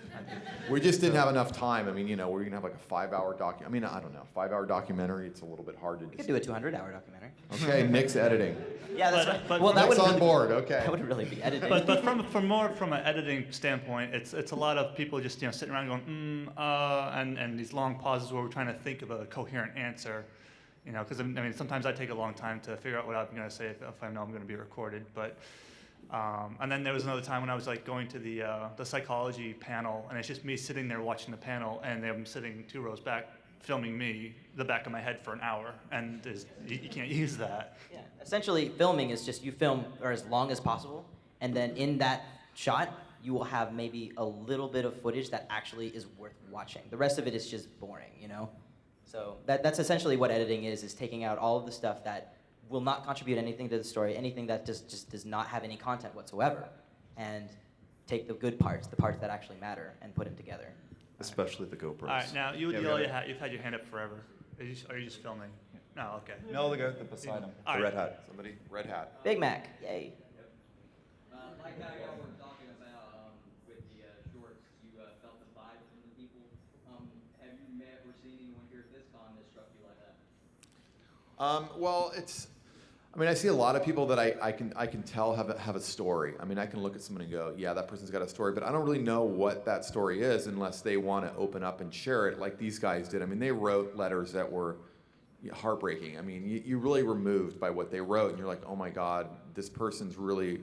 We just didn't have enough time. I mean, we're gonna have like a 5-hour I mean, I don't know, 5-hour documentary. It's a little bit hard to do. We could do a 200-hour documentary. Okay, Nick's editing. Yeah, that's right. But Well, that Nick's would on board. Okay. That would really be editing. But from an editing standpoint, it's a lot of people just sitting around going and these long pauses where we're trying to think of a coherent answer, because I mean sometimes I take a long time to figure out what I'm going to say if I know I'm going to be recorded. But and then there was another time when I was like going to the psychology panel, and it's just me sitting there watching the panel, and them sitting 2 rows back filming me, the back of my head for an hour, and you can't use that. Yeah. Essentially, filming is just you film for as long as possible, and then in that shot, you will have maybe a little bit of footage that actually is worth watching. The rest of it is just boring, So that's essentially what editing is taking out all of the stuff that will not contribute anything to the story, anything that just does not have any content whatsoever, and take the good parts, the parts that actually matter, and put them together. Especially the GoPros. All right, now you've had your hand up forever. Are you just filming? No, okay. No, the guy beside him, All the right. red hat. Somebody, red hat. Big Mac, yay. Like how y'all were talking about with the shorts, you felt the vibe from the people. Have you met or seen anyone here at this con that struck you like that? Well, I see a lot of people that I can tell have a story. I mean, I can look at someone and go, yeah, that person's got a story, but I don't really know what that story is unless they want to open up and share it like these guys did. I mean, they wrote letters that were heartbreaking. I mean, you really were moved by what they wrote, and you're like, oh my God, this person's really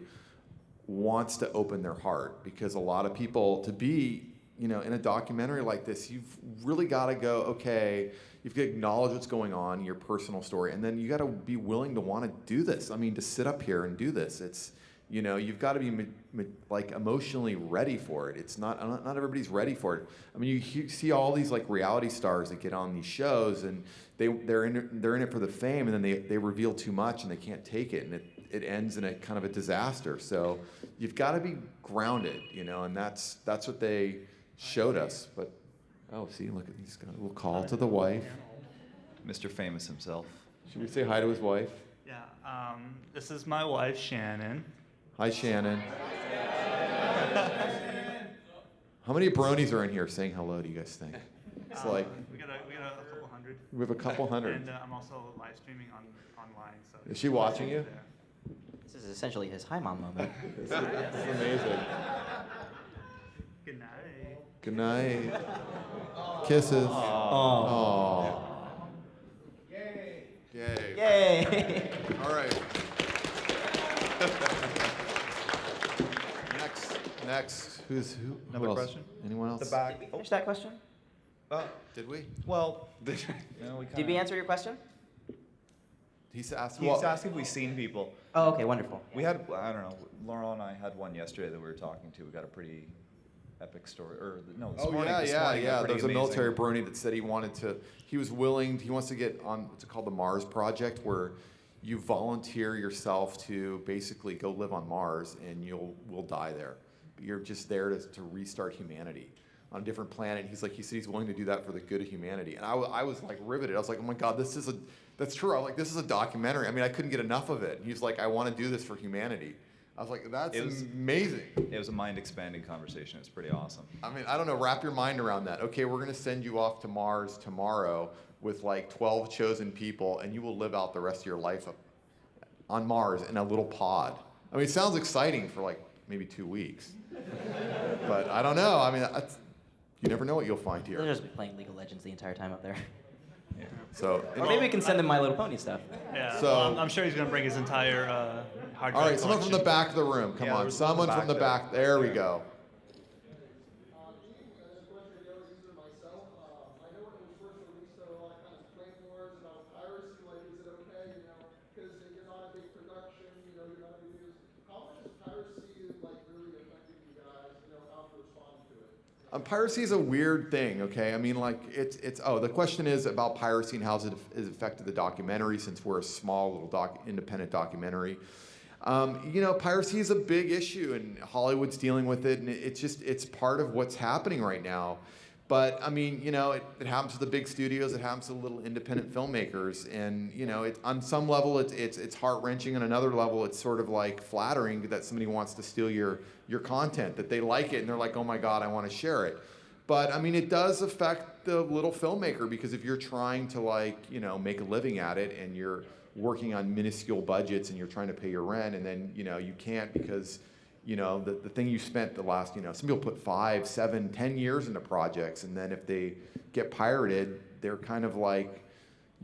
wants to open their heart, because a lot of people, to be in a documentary like this, you've really got to go, okay, you've got to acknowledge what's going on, your personal story, and then you got to be willing to want to do this. I mean, to sit up here and do this, it's, you've got to be like emotionally ready for it. It's not everybody's ready for it. I mean, you see all these like reality stars that get on these shows, and they're in it for the fame, and then they reveal too much and they can't take it, and it ends in a kind of a disaster. So you've got to be grounded, and that's what they showed us. But see, look at he's got a little call to the wife. Mr. Famous himself. Should we say hi to his wife? Yeah. This is my wife, Shannon. Hi, Shannon. How many bronies are in here saying hello, do you guys think? It's like we got a couple hundred. We have a couple hundred. And I'm also live streaming online. So is she watching you? This is essentially his hi mom moment. This is amazing. Good night. Good night. Kisses. Aww. Yay. Yay. Yay. All right. Next, who Another else? question? Anyone else? The back. Did we finish that question? Did we? Well, Did we answer your question? He's asking. He's asking if we've seen people. Oh, okay, wonderful. We had, I don't know, Laurel and I had one yesterday that we were talking to. We got a pretty epic story, or no, this morning. This morning, pretty There's a military amazing. Brony that said he wants to get on what's called the Mars Project, where you volunteer yourself to basically go live on Mars, and we'll die there. You're just there to restart humanity on a different planet. He said he's willing to do that for the good of humanity. And I was like riveted. I was like, oh my God, that's true. I was like, this is a documentary. I mean, I couldn't get enough of it. And he was like, I want to do this for humanity. I was like, that's amazing. It was a mind-expanding conversation. It's pretty awesome. I mean, I don't know, wrap your mind around that. Okay, we're going to send you off to Mars tomorrow with like 12 chosen people, and you will live out the rest of your life on Mars in a little pod. I mean, it sounds exciting for like maybe 2 weeks. But I don't know. I mean, you never know what you'll find here. They'll just be playing League of Legends the entire time up there. Yeah. So, or maybe we can send them My Little Pony stuff. Yeah. So- well, I'm sure he's gonna bring his entire hard drive All right, someone from the collection. back of the room. Come on, someone from the back. There we go. Piracy is a weird thing, okay? I mean, like, the question is about piracy and how it has affected the documentary, since we're a small little independent documentary. Piracy is a big issue, and Hollywood's dealing with it, and it's part of what's happening right now. But, I mean, it happens to the big studios, it happens to the little independent filmmakers, and, on some level, it's heart-wrenching, on another level, it's sort of like flattering that somebody wants to steal your content, that they like it, and they're like, oh my God, I want to share it. But, I mean, it does affect the little filmmaker, because if you're trying to, make a living at it, and you're working on minuscule budgets, and you're trying to pay your rent, and then, you can't because the thing you spent the last, some people put 5, 7, 10 years into projects, and then if they get pirated, they're kind of like,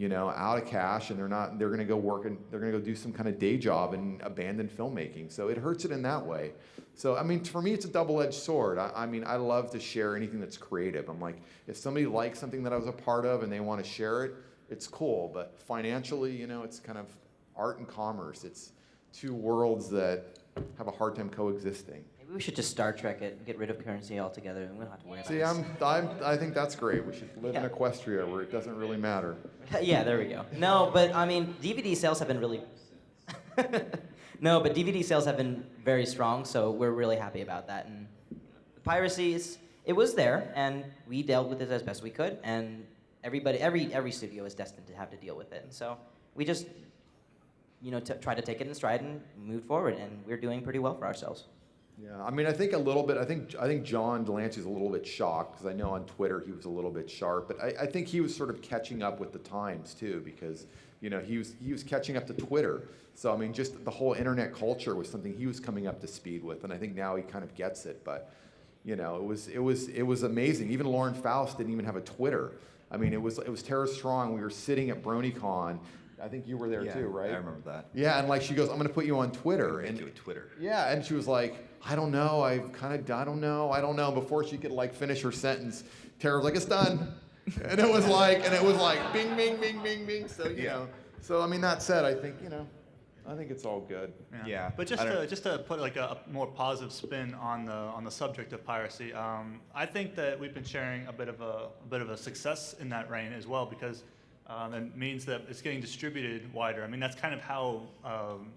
out of cash, and they're going to go work, and they're going to go do some kind of day job and abandon filmmaking. So it hurts it in that way. So, I mean, for me, it's a double-edged sword. I mean, I love to share anything that's creative. I'm like, if somebody likes something that I was a part of and they want to share it, it's cool. But financially, it's kind of art and commerce. It's two worlds that have a hard time coexisting. Maybe we should just Star Trek it and get rid of currency altogether, and we don't have to worry about it. I think that's great. We should live in Equestria where it doesn't really matter. Yeah, there we go. No, but I mean, DVD sales have been really. No, but DVD sales have been very strong, so we're really happy about that. And the piracies, it was there, and we dealt with it as best we could. And every studio is destined to have to deal with it. And so we just, try to take it in stride and move forward. And we're doing pretty well for ourselves. Yeah, I mean, I think a little bit. I think John Delancey's a little bit shocked, because I know on Twitter he was a little bit sharp, but I think he was sort of catching up with the times too, because he was catching up to Twitter. So I mean, just the whole internet culture was something he was coming up to speed with, and I think now he kind of gets it. But it was amazing. Even Lauren Faust didn't even have a Twitter. I mean, it was Tara Strong. We were sitting at BronyCon. I think you were there too, right? I remember that. Yeah, and she goes, I'm going to put you on Twitter. Make you a Twitter. Yeah, and she was like, I don't know. I don't know. Before she could finish her sentence, Tara was like, it's done. And it was like, bing, bing, bing, bing, bing. So, So, I mean, that said, I think, I think it's all good. Yeah. But just to put a more positive spin on the subject of piracy, I think that we've been sharing a bit of a success in that reign as well, because it means that it's getting distributed wider. I mean, that's kind of how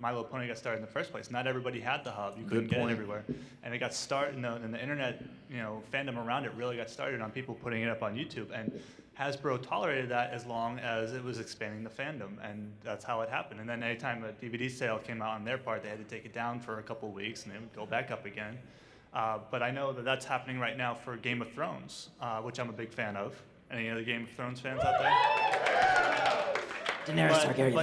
My Little Pony got started in the first place. Not everybody had the hub. You couldn't get it everywhere. And it got started, and the internet, fandom around it really got started on people putting it up on YouTube. And Hasbro tolerated that as long as it was expanding the fandom, and that's how it happened. And then anytime a DVD sale came out on their part, they had to take it down for a couple of weeks, and then it would go back up again. But I know that that's happening right now for Game of Thrones, which I'm a big fan of. Any other Game of Thrones fans out there? Daenerys Targaryen.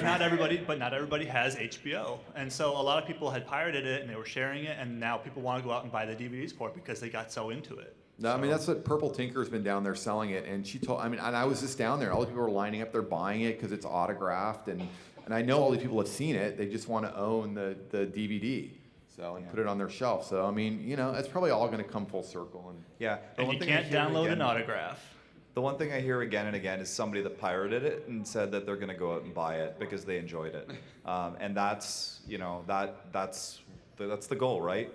But not everybody has HBO, and so a lot of people had pirated it and they were sharing it, and now people want to go out and buy the DVDs for it because they got so into it. No, I mean, that's what Purple Tinker's been down there selling it, and she told, and I was just down there. All the people were lining up there buying it because it's autographed, and And I know all these people have seen it. They just want to own the DVD, and put it on their shelf. So I mean, it's probably all going to come full circle. And Yeah. And you can't download an autograph. The one thing I hear again and again is somebody that pirated it and said that they're going to go out and buy it because they enjoyed it, and that's that's the goal, right?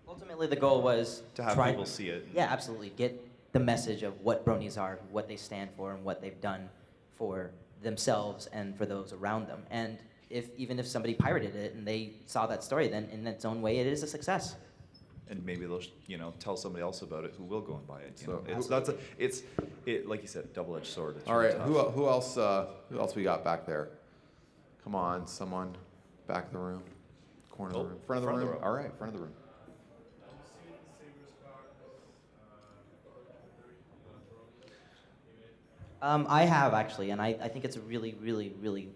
Ultimately, the goal was to have try- people see it. Yeah, absolutely. Get the message of what bronies are, what they stand for, and what they've done for themselves and for those around them. And even if somebody pirated it and they saw that story, then in its own way, it is a success. And maybe they'll tell somebody else about it who will go and buy it. So It's like you said, double-edged sword. It's all really right, tough. who else we got back there? Come on, someone, back of the room, corner of the room, front of the room. All right, front of the room. I have actually, and I think it's a really, really, really,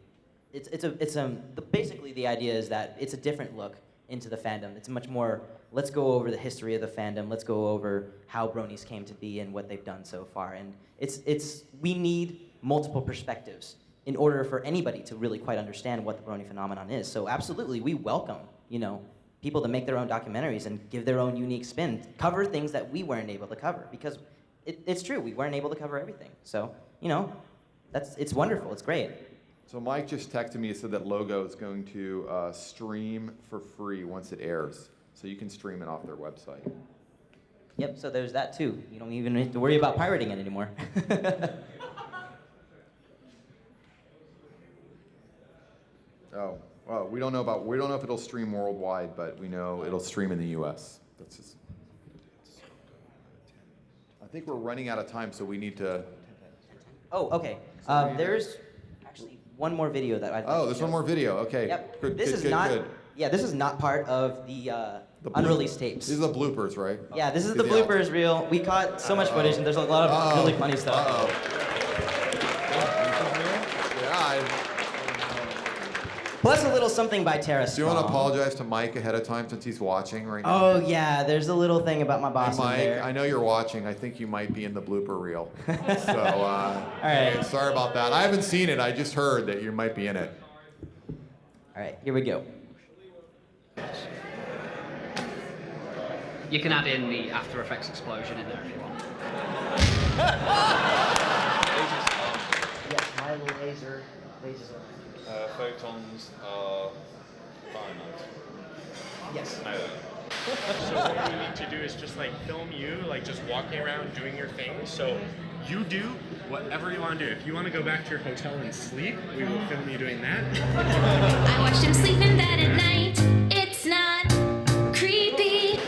basically the idea is that it's a different look into the fandom. It's much more, let's go over the history of the fandom, let's go over how bronies came to be and what they've done so far. And we need multiple perspectives in order for anybody to really quite understand what the brony phenomenon is. So absolutely, we welcome, people to make their own documentaries and give their own unique spin, cover things that we weren't able to cover, because it's true, we weren't able to cover everything. So, it's wonderful, it's great. So Mike just texted me and said that Logo is going to stream for free once it airs. So you can stream it off their website. Yep, so there's that too. You don't even have to worry about pirating it anymore. Oh, well, we don't know if it'll stream worldwide, but we know it'll stream in the US. That's just. I think we're running out of time, so we need to. Oh, okay. There's actually one more video that I'd like to there's show. one more video. Okay. Yep. Good, This good, is good, not. good. Yeah, this is not part of the bloop- unreleased tapes. These are the bloopers, right? Yeah, this is the These are bloopers reel. We caught so much footage, and there's a lot of really funny stuff. Plus a little something by Tara Do you want to Strong. apologize to Mike ahead of time since he's watching right now? Oh yeah, there's a little thing about my boss Hey, Mike, in there. I know you're watching. I think you might be in the blooper reel. So, All right. hey, sorry about that. I haven't seen it. I just heard that you might be in it. All right, here we go. You can add in the After Effects explosion in there if you want. Yes, my laser. Photons are finite. Yes. So what we need to do is just film you just walking around doing your thing. So you do whatever you want to do. If you want to go back to your hotel and sleep, we will film you doing that. I watched him sleep in bed at night. It's not creepy.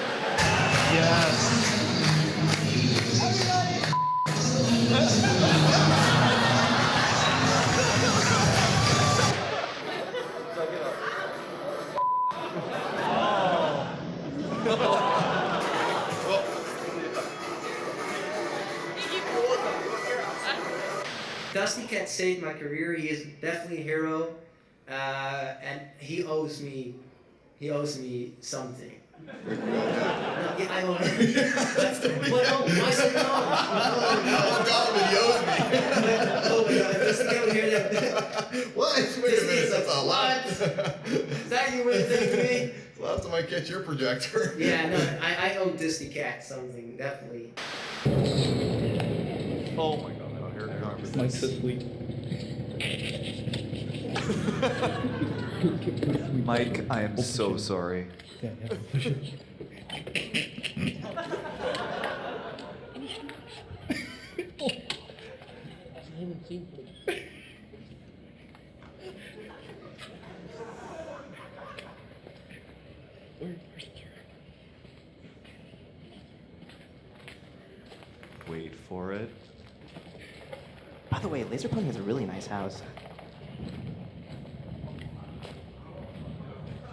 Yes. Dusty Cat saved my career. He is definitely a hero, and he owes me something. No, yeah, I owe him. But oh, I said no. Oh God, he owes me. Oh my God, Dusty Cat would hear that. What? Wait a minute, that's a lot. Is that you really saying to me? Last time I catch your projector. Yeah, no, I owe Dusty Cat something, definitely. Oh my God. Mike's asleep. Mike, I am so sorry. Wait for it. By the way, Laser Pony has a really nice house.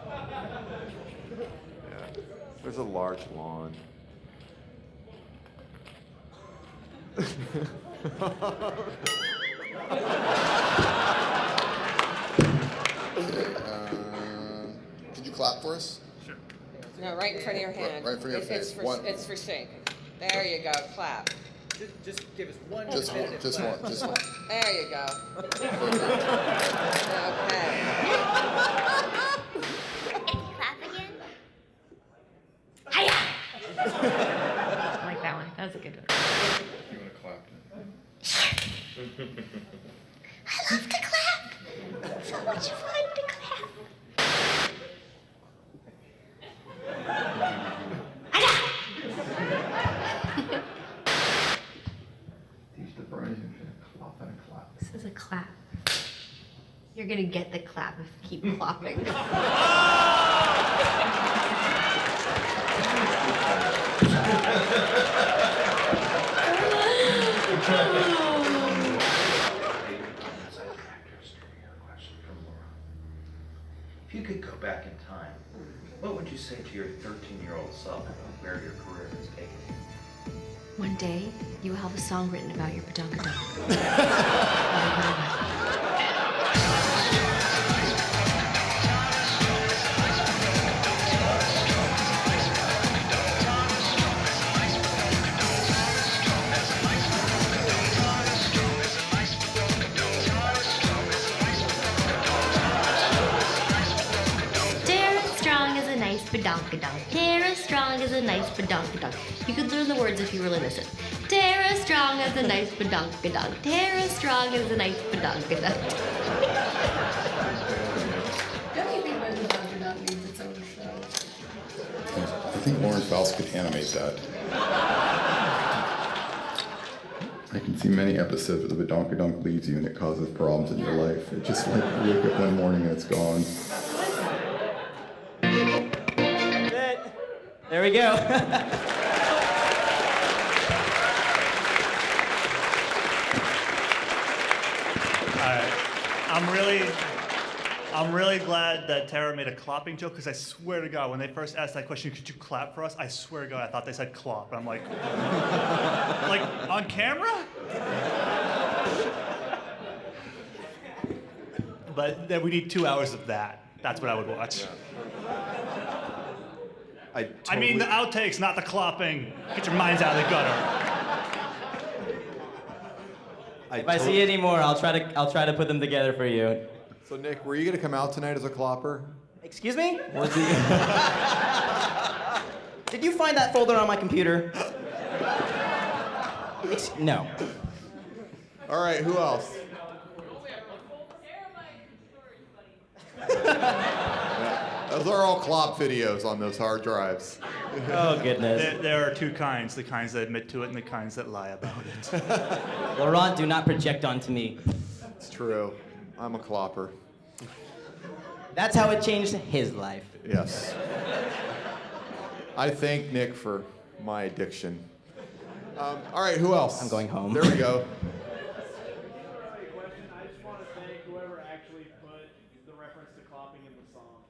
Yeah. There's a large lawn. Could you clap for us? Sure. No, right in front of your hand. Right in front of your It's face. for sync. There you go. Clap. Just give us one. Just one, definitive just clap. one, just one. There you go. Okay. Clap again? I like that one. That was a good one. You want to clap? I love to clap. So much fun to clap. Teach the Brony to clap and clap. This is a clap. You're gonna get the clap if you keep clapping. If you could go back in time, what would you say to your 13-year-old self about where your career has taken you? One day, you will have a song written about your badonkadonk. Tara Strong is a nice badonkadonk. Tara Strong is a nice badonkadonk. You could learn the words if you really listen. Tara Strong is a nice badonkadonk. Tara Strong is a nice badonkadonk. Don't you think my badonkadonk needs its own show? I think Lauren Faust could animate that. I can see many episodes where the badonkadonk leaves you and it causes problems in your life. It just like you wake up one morning and it's gone. There we go. Alright. I'm really glad that Tara made a clapping joke because I swear to God, when they first asked that question, could you clap for us? I swear to God, I thought they said clop. I'm like, like on camera? But then we need 2 hours of that. That's what I would watch. I mean the outtakes, not the clopping. Get your minds out of the gutter. If I see any more, I'll try to put them together for you. So Nick, were you gonna come out tonight as a clopper? Excuse me? Was he? Did you find that folder on my computer? No. All right, who else? Those are all clop videos on those hard drives. Oh, goodness. There are two kinds, the kinds that admit to it and the kinds that lie about it. Laurent, do not project onto me. It's true. I'm a clopper. That's how it changed his life. Yes. I thank Nick for my addiction. All right, who else? I'm going home. There we go. I just want to thank whoever actually put the reference to clopping in the song.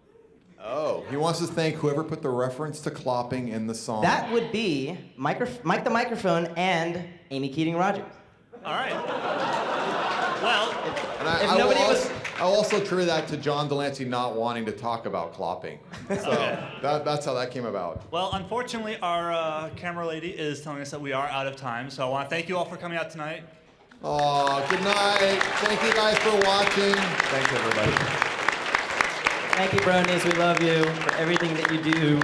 Oh, he wants to thank whoever put the reference to clopping in the song. That would be Mike the Microphone and Amy Keating Rogers. All right. Well, And if nobody was... I'll also attribute that to John Delancey not wanting to talk about clopping. So that's how that came about. Well, unfortunately, our camera lady is telling us that we are out of time, so I want to thank you all for coming out tonight. Oh, good night. Thank you guys for watching. Thanks, everybody. Thank you, Bronies. We love you for everything that you do.